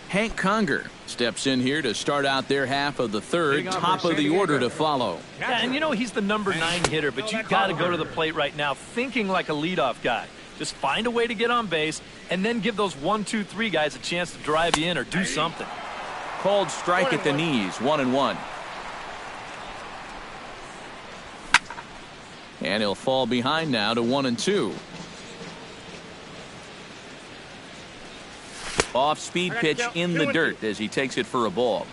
Hank Conger steps in here to start out their half of the third. Top of the order to follow. Yeah, and you know he's the number 9 hitter, but you got to go to the plate right now thinking like a leadoff guy. Just find a way to get on base and then give those 1, 2, 3 guys a chance to drive you in or do something. Called strike at the knees. 1-1. And he'll fall behind now to 1-2. Off speed pitch in the dirt as he takes it for a ball.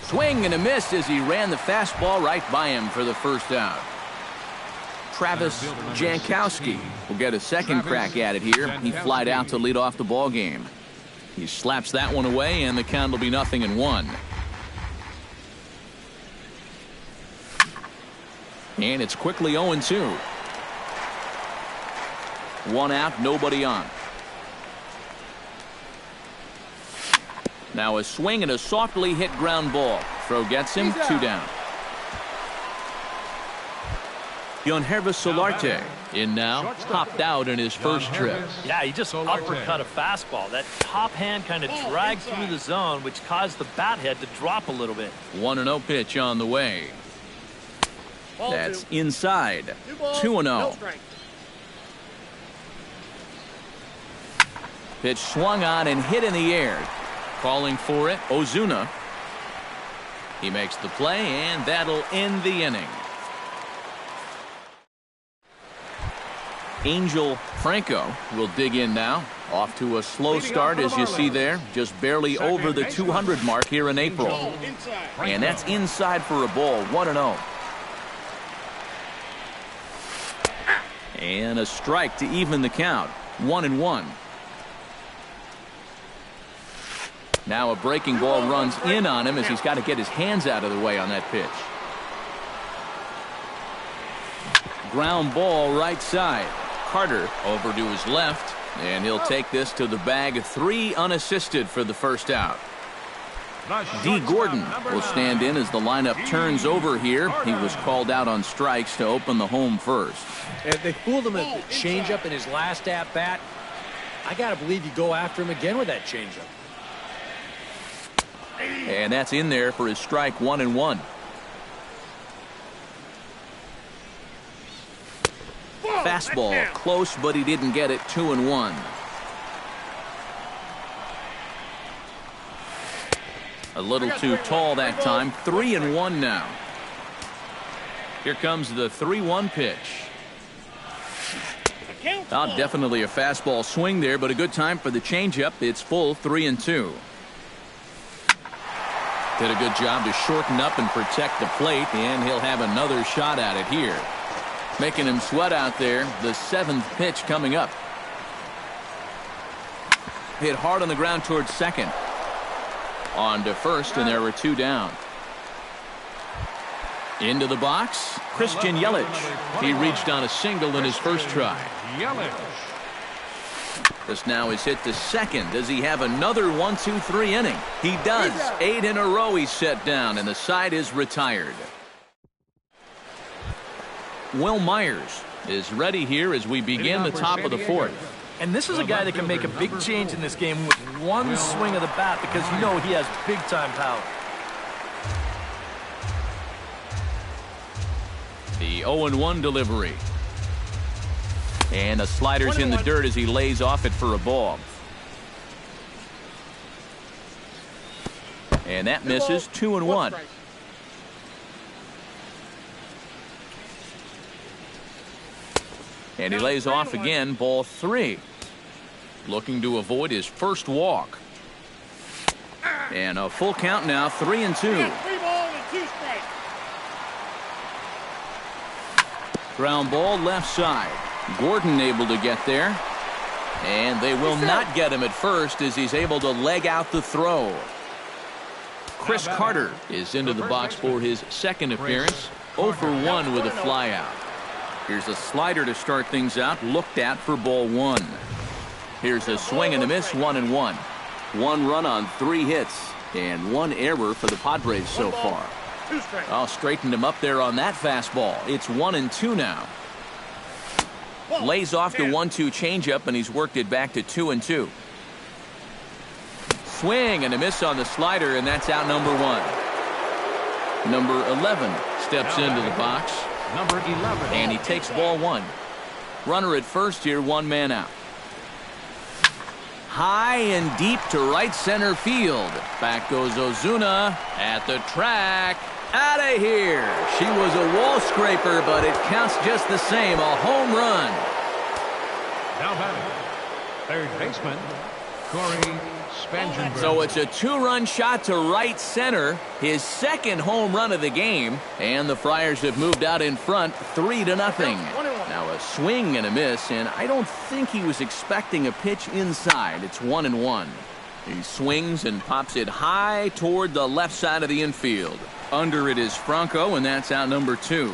Swing and a miss as he ran the fastball right by him for the first out. Travis Jankowski will get a second crack at it here. He flied out to lead off the ball game. He slaps that one away, and the count will be 0-1. And it's quickly 0-2. One out, nobody on. Now a swing and a softly hit ground ball. Throw gets him, 2 down. Yonhervis Solarte in now, popped out in his first trip. Yeah, he just uppercut a fastball. That top hand kind of dragged through the zone, which caused the bat head to drop a little bit. 1-0 pitch on the way. That's inside. 2-0. Pitch swung on and hit in the air. Calling for it, Ozuna. He makes the play, and that'll end the inning. Angel Franco will dig in now. Off to a slow start, as you see there. Just barely over the 200 mark here in April. And that's inside for a ball, 1-0. And a strike to even the count, 1-1. Now a breaking ball runs in on him as he's got to get his hands out of the way on that pitch. Ground ball right side. Carter over to his left, and he'll take this to the bag. 3 unassisted for the first out. D. Gordon will stand in as the lineup turns over here. He was called out on strikes to open the home first. They fooled him at the changeup in his last at-bat. I got to believe you go after him again with that changeup. And that's in there for his strike, 1-1. Fastball close, but he didn't get it. 2-1. A little too tall that time. 3-1 now. Here comes the 3-1 pitch. Oh, definitely a fastball swing there, but a good time for the changeup. It's full, 3-2. Did a good job to shorten up and protect the plate, and he'll have another shot at it here. Making him sweat out there. The 7th pitch coming up. Hit hard on the ground towards second. On to first, and there were 2 down. Into the box, Christian Yelich. He reached on a single in his first try. This now is hit to second. Does he have another 1-2-3 inning? He does. 8 in a row he's set down, and the side is retired. Will Myers is ready here as we begin the top of the 4th. And this is a guy that can make a big change in this game with one swing of the bat, because you know he has big-time power. The 0-1 delivery. And the slider's in the dirt as he lays off it for a ball. And that misses. 2-1. And he lays off again, ball 3. Looking to avoid his first walk. And a full count now, 3-2. 3 balls and 2 strikes. Ground ball left side. Gordon able to get there. And they will not get him at first as he's able to leg out the throw. Chris Carter is into the box for his second appearance. 0 for 1 with a flyout. Here's a slider to start things out, looked at for ball 1. Here's a swing and a miss, 1-1. 1 run on 3 hits, and 1 error for the Padres so far. Oh, straightened him up there on that fastball. It's 1-2 now. Lays off the 1-2 changeup, and he's worked it back to 2-2. Swing and a miss on the slider, and that's out number 1. Number 11 steps into the box. Number 11. And he takes ball 1. Runner at first here, 1 man out. High and deep to right center field. Back goes Ozuna at the track. Out of here. She was a wall scraper, but it counts just the same. A home run. Now batting, third baseman, Corey suspension. So it's a 2-run shot to right center, his second home run of the game, and the Friars have moved out in front 3-0. Now a swing and a miss, and I don't think he was expecting a pitch inside. It's 1-1. He swings and pops it high toward the left side of the infield. Under it is Franco, and that's out number 2.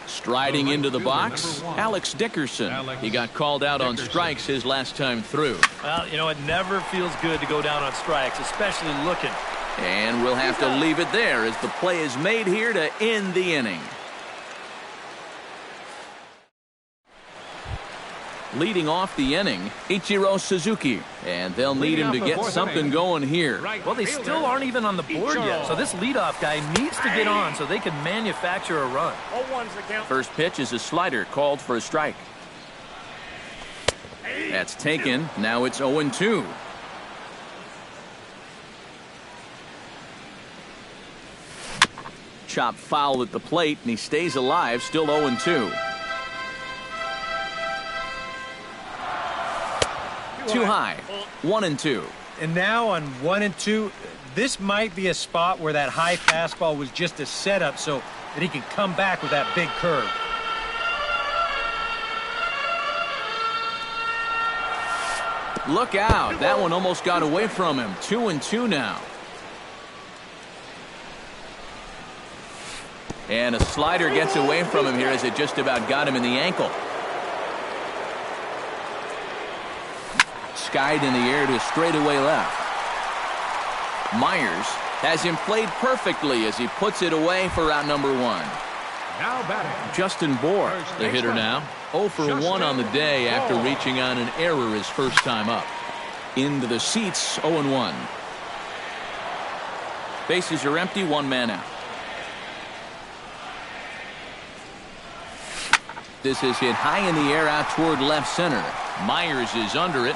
Striding into the box, Alex Dickerson. He got called out on strikes his last time through. Well, you know, it never feels good to go down on strikes, especially looking. And we'll have to leave it there as the play is made here to end the inning. Leading off the inning, Ichiro Suzuki. And they'll need him to get something going here. Well, they still aren't even on the board yet, so this leadoff guy needs to get on so they can manufacture a run. First pitch is a slider called for a strike. That's taken. Now it's 0-2. Chop foul at the plate, and he stays alive, still 0-2. Too high, 1-2. And now on 1-2, this might be a spot where that high fastball was just a setup so that he can come back with that big curve. Look out, that one almost got away from him. 2-2 now. And a slider gets away from him here as it just about got him in the ankle. Skied in the air to straightaway left. Myers has him played perfectly as he puts it away for out number 1. Now batting, Justin Bohr, the hitter now. 0 for 1 on the day after reaching on an error his first time up. Into the seats, 0-1. Bases are empty, 1 man out. This is hit high in the air out toward left center. Myers is under it.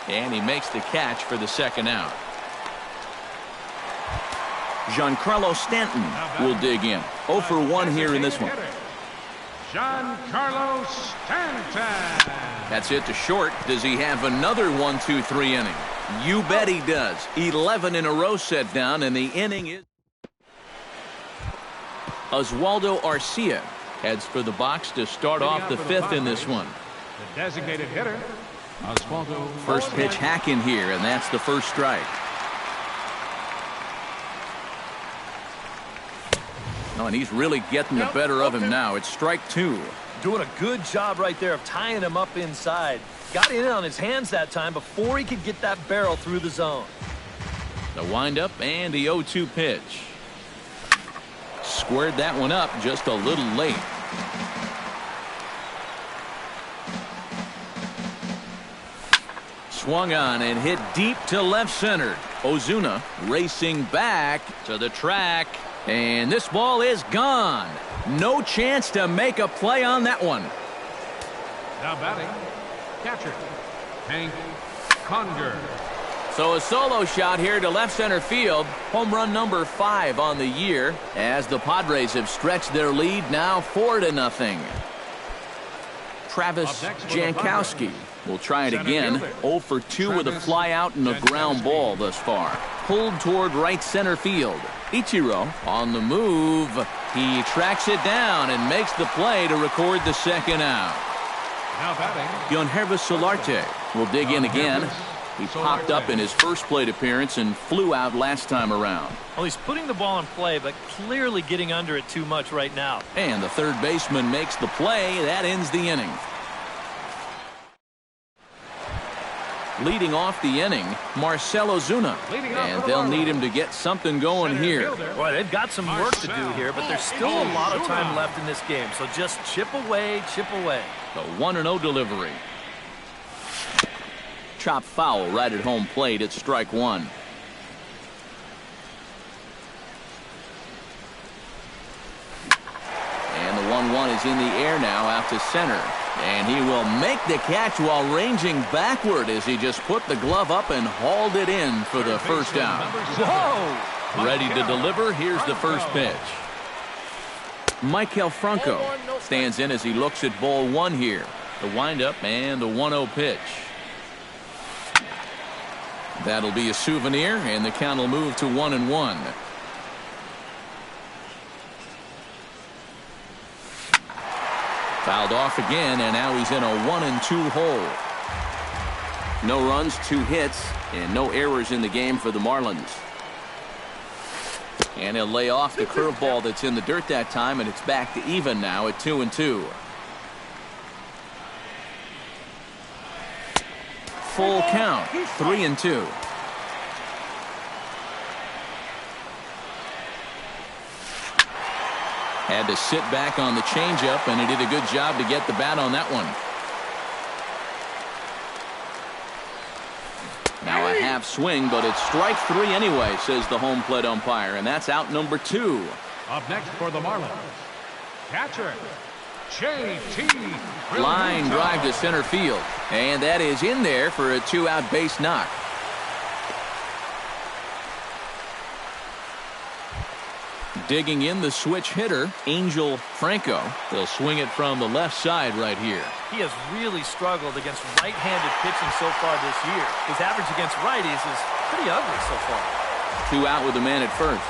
And he makes the catch for the second out. Giancarlo Stanton will dig in. 0 for 1 here in this one. Giancarlo Stanton. That's it to short. Does he have another 1-2-3 inning? You bet he does. 11 in a row set down, and the inning is... Oswaldo Arcia heads for the box to start off the 5th in this one. The designated hitter, Oswaldo. First pitch hack in here, and that's the first strike. Oh, and he's really getting the better of him now. It's strike 2. Doing a good job right there of tying him up inside. Got in on his hands that time before he could get that barrel through the zone. The windup and the 0-2 pitch. Squared that one up just a little late. Swung on and hit deep to left center. Ozuna racing back to the track. And this ball is gone. No chance to make a play on that one. Now batting, catcher, Hank Conger. So a solo shot here to left center field. Home run number 5 on the year as the Padres have stretched their lead now 4-0. Travis Jankowski will try it again. 0 for 2 with a fly out and a ground ball thus far. Pulled toward right center field. Ichiro on the move. He tracks it down and makes the play to record the second out. Now batting, Yonhervis Solarte will dig in again. He popped up in his first plate appearance and flew out last time around. Well, he's putting the ball in play, but clearly getting under it too much right now. And the third baseman makes the play. That ends the inning. Leading off the inning, Marcell Ozuna. And they'll need him to get something going here. Boy, they've got some work to do here, but there's still a lot of time left in this game. So just chip away, chip away. The 1-0 delivery. Chop foul right at home plate at strike 1. And the 1-1 is in the air now out to center. And he will make the catch while ranging backward as he just put the glove up and hauled it in for the first out. Whoa! Ready to deliver. Here's the first pitch. Maikel Franco stands in as he looks at ball 1 here. The windup and the 1-0 pitch. That'll be a souvenir, and the count will move to 1-1. Fouled off again, and now he's in a 1-2 hole. No runs, 2 hits, and no errors in the game for the Marlins. And he'll lay off the curveball that's in the dirt that time, and it's back to even now at 2-2. Full count, 3-2. Had to sit back on the changeup, and he did a good job to get the bat on that one. Now a half swing, but it's strike 3 anyway, says the home plate umpire, and that's out number 2. Up next for the Marlins, catcher, JT. Line drive to center field, and that is in there for a 2-out base knock. Digging in the switch hitter, Angel Franco. They'll swing it from the left side right here. He has really struggled against right-handed pitching so far this year. His average against righties is pretty ugly so far. 2 out with a man at first.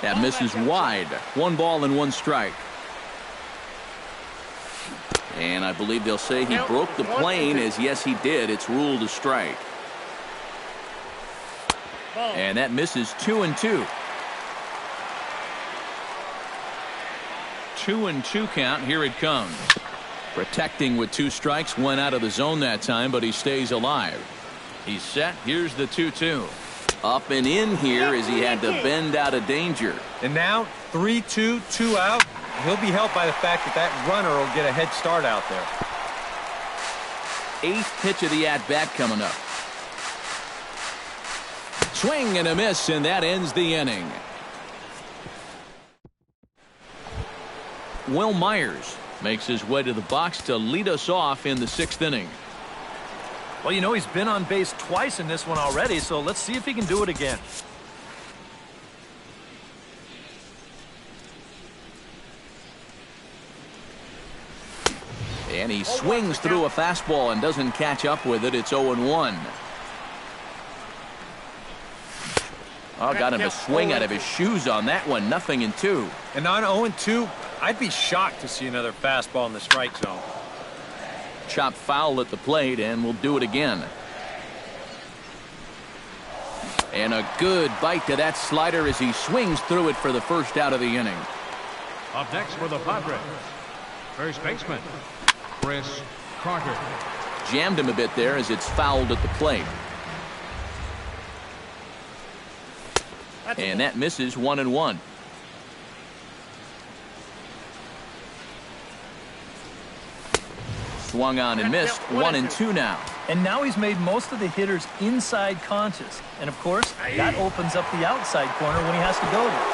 That misses wide. 1 ball and 1 strike. And I believe they'll say he broke the plane, as yes he did. It's ruled a strike. And that misses 2-2. 2-2 count. Here it comes. Protecting with 2 strikes. Went out of the zone that time, but he stays alive. He's set. Here's the 2-2. Up and in here as he had to bend out of danger. And now 3-2, 2 out. He'll be helped by the fact that that runner will get a head start out there. 8th pitch of the at-bat coming up. Swing and a miss, and that ends the inning. Will Myers makes his way to the box to lead us off in the 6th inning. Well, you know, he's been on base twice in this one already, so let's see if he can do it again. And he swings through a fastball and doesn't catch up with it. It's 0-1. Oh, got him a swing out of his shoes on that one. 0-2. And on 0-2, I'd be shocked to see another fastball in the strike zone. Chop foul at the plate, and we'll do it again. And a good bite to that slider as he swings through it for the first out of the inning. Up next for the Padres, first baseman, Chris Carter. Jammed him a bit there as it's fouled at the plate. And that misses 1-1. Swung on and missed. 1-2 now. And now he's made most of the hitters inside conscious. And of course, that opens up the outside corner when he has to go there.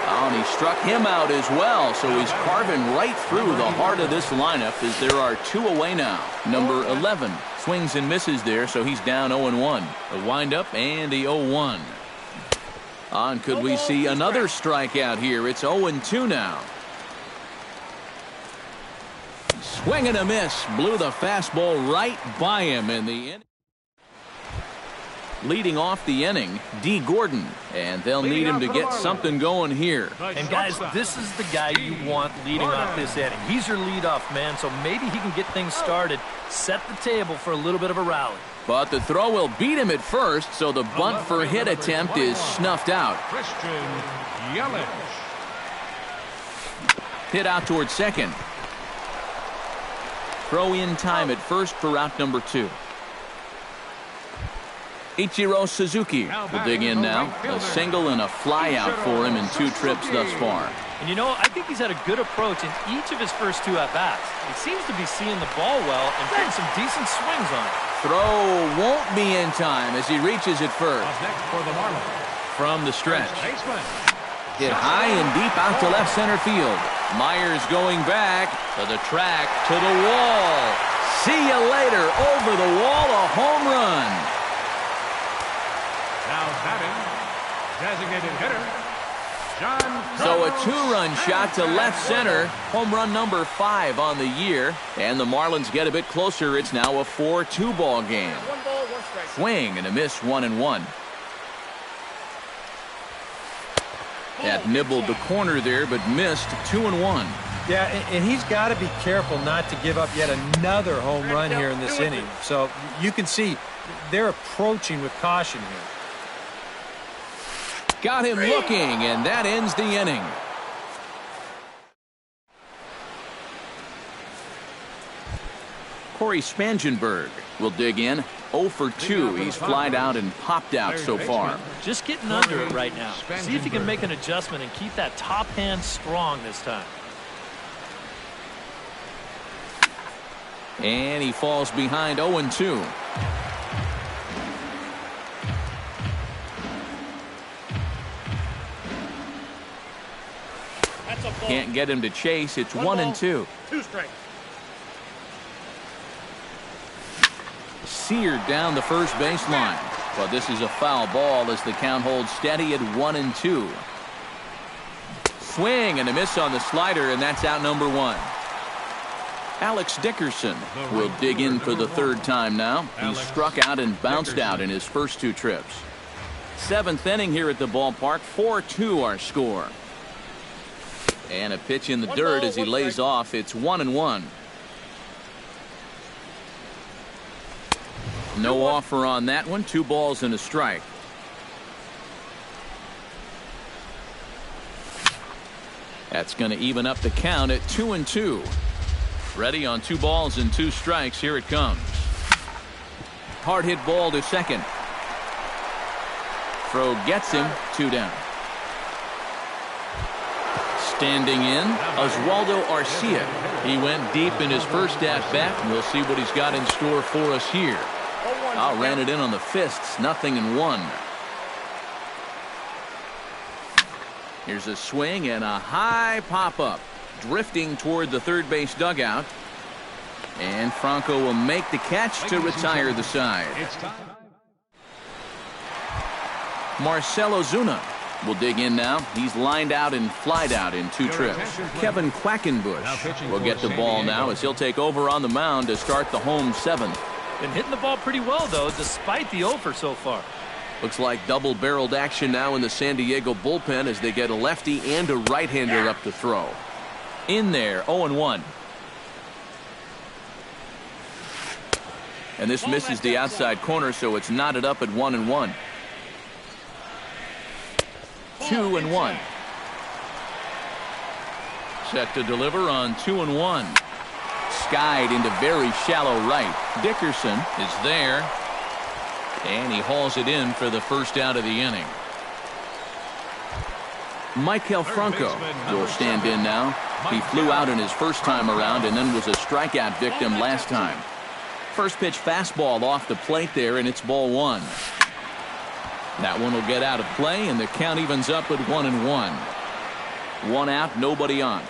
Oh, and he struck him out as well. So he's carving right through the heart of this lineup as there are 2 away now. Number 11 swings and misses there, so he's down 0-1. A windup and the 0-1. And could we see another strikeout here? It's 0-2 now. Swing and a miss. Blew the fastball right by him in the inning. Leading off the inning, D. Gordon. And they'll need him to get something going here. And guys, this is the guy you want leading off this inning. He's your leadoff man, so maybe he can get things started, set the table for a little bit of a rally. But the throw will beat him at first, so the bunt for hit attempt is snuffed out. Christian Yelich. Hit out towards second. Throw in time at first for route number 2. Ichiro Suzuki will dig in now. A single and a fly out for him in 2 trips thus far. And you know, I think he's had a good approach in each of his first 2 at-bats. He seems to be seeing the ball well and getting some decent swings on it. Throw won't be in time as he reaches it first. Up next for the Marlins, From the stretch. first baseman, Hit high and deep out to left center field. Myers going back to the track, to the wall. See you later. Over the wall, a home run. now batting, designated hitter, So a two-run shot to left center. Home run number 5 on the year. And the Marlins get a bit closer. It's now a 4-2 ball game. 1 ball, 1 strike. Swing and a miss, 1-1. That nibbled the corner there, but missed, 2-1. Yeah, and he's got to be careful not to give up yet another home run here in this inning. So you can see they're approaching with caution here. Got him looking, and that ends the inning. Corey Spangenberg will dig in. 0 for 2. He's flied out and popped out so far. Just getting under it right now. See if he can make an adjustment and keep that top hand strong this time. And he falls behind 0-2. Can't get him to chase. It's 1-2. 2 strikes. Seared down the first baseline. But this is a foul ball as the count holds steady at 1-2. Swing and a miss on the slider, and that's out number 1. Alex Dickerson will dig in for the 3rd time now. He struck out and bounced out in his first 2 trips. 7th inning here at the ballpark. 4-2 our score. And a pitch in the dirt as he lays off. It's 1-1. No offer on that one. 2 balls and a strike. That's going to even up the count at 2-2. Ready on 2 balls and 2 strikes. Here it comes. Hard hit ball to second. Throw gets him. 2 down. Standing in, Oswaldo Arcia. He went deep in his first at-bat, and we'll see what he's got in store for us here. Ran it in on the fists, 0-1. Here's a swing and a high pop-up. Drifting toward the third base dugout. And Franco will make the catch to retire the side. Marcell Ozuna will dig in now. He's lined out and flied out in 2 trips. Kevin Quackenbush will get the ball now as he'll take over on the mound to start the home 7th. Been hitting the ball pretty well, though, despite the offer so far. Looks like double-barreled action now in the San Diego bullpen as they get a lefty and a right-hander up to throw. In there, 0-1. And this misses the outside corner, so it's knotted up at 1-1. 2-1. Set to deliver on 2-1. Skied into very shallow right. Dickerson is there. And he hauls it in for the first out of the inning. Maikel Franco will stand in now. He flew out in his first time around and then was a strikeout victim last time. First pitch fastball off the plate there, and it's ball 1. That one will get out of play, and the count evens up at 1-1. 1 out, nobody on.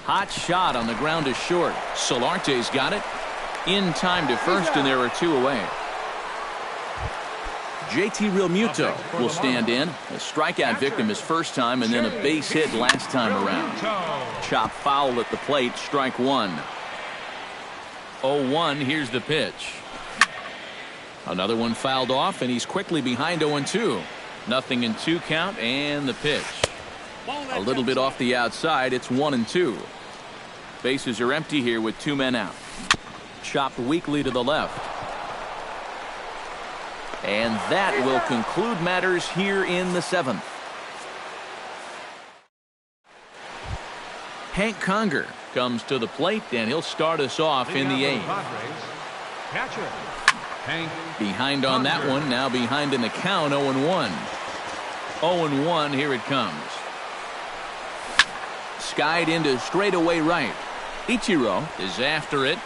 Hot shot on the ground to short. Solarte's got it. In time to first, and there are 2 away. JT Realmuto will stand in. A strikeout victim his first time, and then a base hit last time around. Chop foul at the plate, strike 1. 0-1, here's the pitch. Another one fouled off, and he's quickly behind 0-2. 0-2 count, and the pitch. A little bit off the outside, it's 1-2. Bases are empty here with 2 men out. Chopped weakly to the left. And that will conclude matters here in the 7th. Hank Conger comes to the plate, and he'll start us off in the 8th. Behind on that one, now behind in the count, 0-1. 0-1, here it comes. Skied into straightaway right. Ichiro is after it.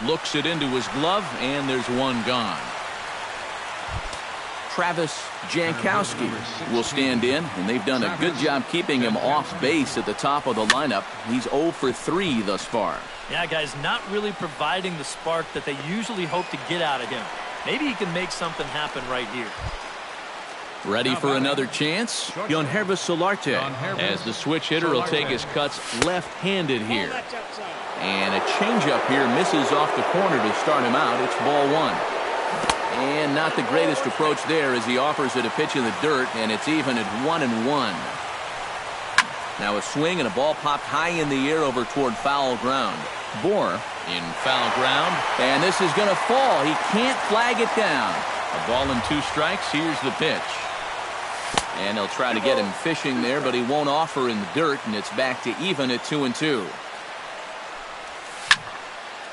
Looks it into his glove, and there's 1 gone. Travis Jankowski will stand in, and they've done a good job keeping him off base at the top of the lineup. He's 0 for 3 thus far. Yeah, guys, not really providing the spark that they usually hope to get out of him. Maybe he can make something happen right here. Ready for another chance? Yonhervis Solarte, as the switch hitter will take his cuts left-handed here. And a changeup here misses off the corner to start him out. It's ball one. And not the greatest approach there as he offers it a pitch in the dirt, and it's even at 1-1. Now a swing and a ball popped high in the air over toward foul ground. Bohr in foul ground, and this is going to fall. He can't flag it down. A ball and 2 strikes. Here's the pitch. And he'll try to get him fishing there, but he won't offer in the dirt, and it's back to even at 2-2.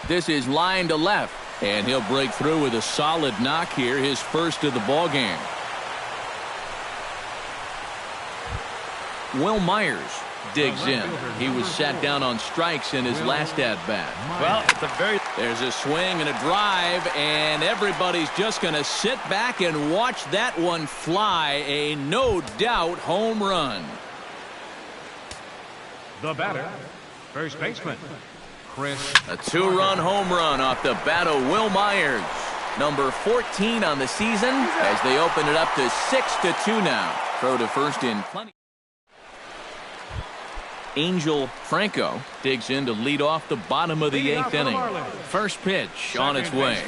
This is line to left, and he'll break through with a solid knock here, his first of the ball game. Will Myers digs in. He was sat down on strikes in his last at-bat. Well, at the very... There's a swing and a drive, and everybody's just going to sit back and watch that one fly. A no-doubt home run. The batter, first baseman, Chris. A 2-run home run off the bat of Will Myers. Number 14 on the season as they open it up to 6-2 now. Throw to first in plenty. Angel Franco digs in to lead off the bottom of the 8th inning. First pitch on its way.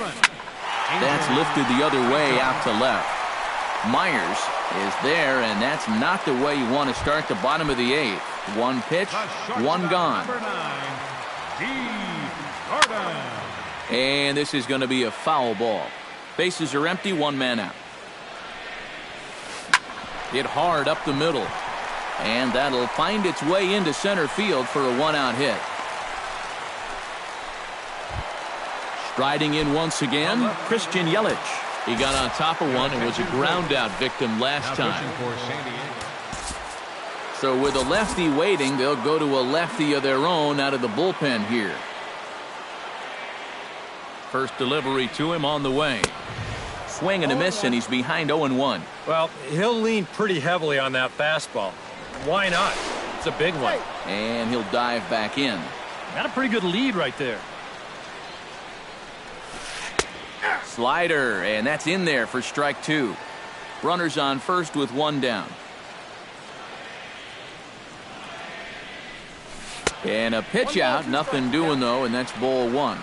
That's lifted the other way out to left. Myers is there, and that's not the way you want to start the bottom of the 8th. One pitch, one gone. And this is going to be a foul ball. Bases are empty, 1 man out. Hit hard up the middle. And that'll find its way into center field for a 1-out hit. Striding in once again, Christian Yelich. He got on top of one and was a ground-out victim last time. So with a lefty waiting, they'll go to a lefty of their own out of the bullpen here. First delivery to him on the way. Swing and a miss, and he's behind 0-1. Well, he'll lean pretty heavily on that fastball. Why not? It's a big one. And he'll dive back in. Got a pretty good lead right there. Slider, and that's in there for strike 2. Runners on first with 1 down. And a pitch out, nothing doing though, and that's ball 1.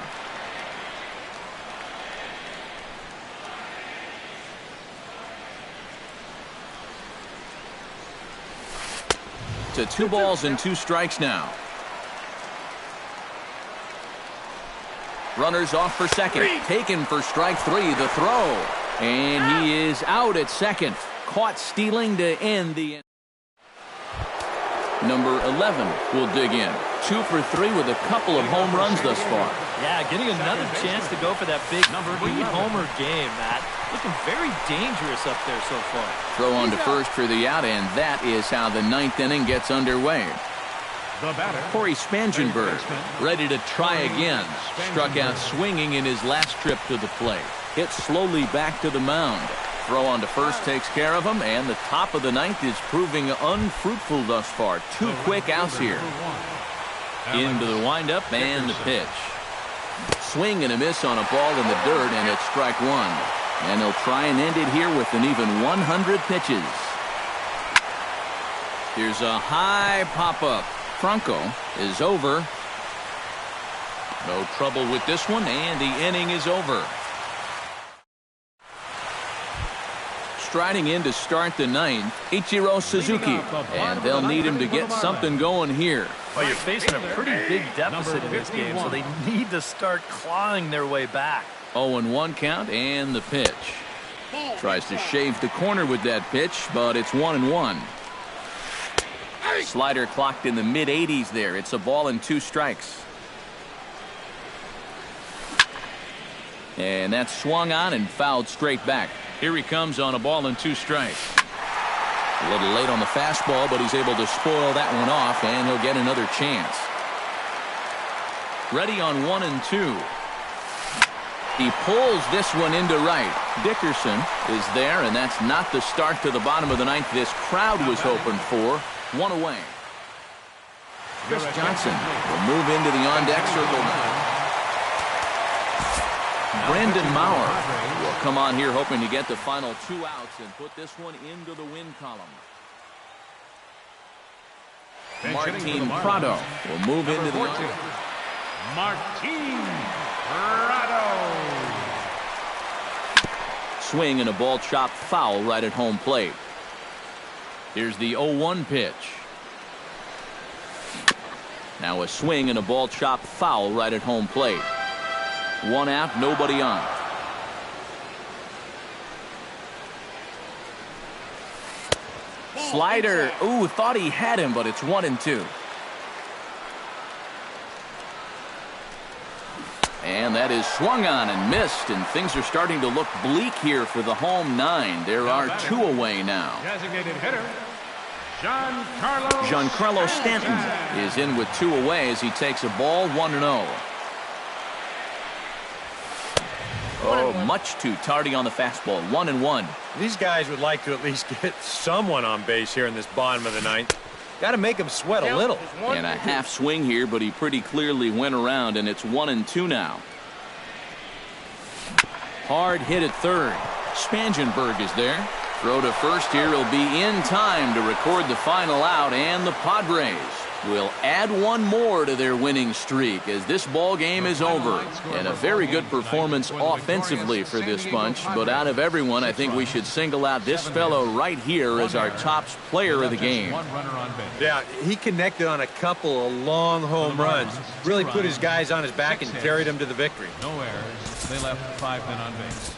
To 2 balls and 2 strikes now. Runners off for second. Taken for strike 3. The throw. And he is out at second. Caught stealing to end the inning. Number 11 will dig in. 2 for 3 with a couple of home runs thus far. Yeah, getting another chance to go for that big 3-homer game, Matt. Looking very dangerous up there so far. Throw on to first for the out, and that is how the 9th inning gets underway. The batter, Corey Spangenberg, ready to try again. Struck out swinging in his last trip to the plate. Hit slowly back to the mound. Throw on to first takes care of him, and the top of the 9th is proving unfruitful thus far. 2 quick outs here. Into the windup and the pitch. Swing and a miss on a ball in the dirt, and it's strike 1. And they'll try and end it here with an even 100 pitches. Here's a high pop-up. Franco is over. No trouble with this one, and the inning is over. Striding in to start the 9th, Ichiro Suzuki. And they'll need him to get something going here. Well, you're facing a pretty big deficit in this game, so they need to start clawing their way back. 0-1 count and the pitch. Tries to shave the corner with that pitch, but it's 1-1. Slider clocked in the mid-80s there. It's a ball and 2 strikes. And that's swung on and fouled straight back. Here he comes on a ball and 2 strikes. A little late on the fastball, but he's able to spoil that one off, and he'll get another chance. Ready on 1 and 2. He pulls this one into right. Dickerson is there, and that's not the start to the bottom of the 9th this crowd was hoping for. 1 away. Chris Johnson will move into the on-deck circle now. Brendan Maurer will come on here hoping to get the final 2 outs and put this one into the win column. Martin Prado will move into the order. Martin Prado. Swing and a ball chopped foul right at home plate. Here's the 0-1 pitch. Now a swing and a ball chopped foul right at home plate. 1 out, nobody on. Slider. Ooh, thought he had him, but it's 1-2. And that is swung on and missed, and things are starting to look bleak here for the home 9. There are 2 away now. Designated hitter, Giancarlo Stanton is in with 2 away as he takes a ball 1-0. Oh, much too tardy on the fastball. 1-1. These guys would like to at least get someone on base here in this bottom of the ninth. Got to make them sweat a little. And a half swing here, but he pretty clearly went around, and it's 1-2 now. Hard hit at third. Spangenberg is there. Throw to first here. He'll be in time to record the final out, and the Padres will add 1 more to their winning streak as this ball game is over. And a very good performance offensively for this bunch, but out of everyone, I think we should single out this fellow right here as our top player of the game. Yeah, he connected on a couple of long home runs, really put his guys on his back and carried them to the victory. No errors. They left 5 men on base.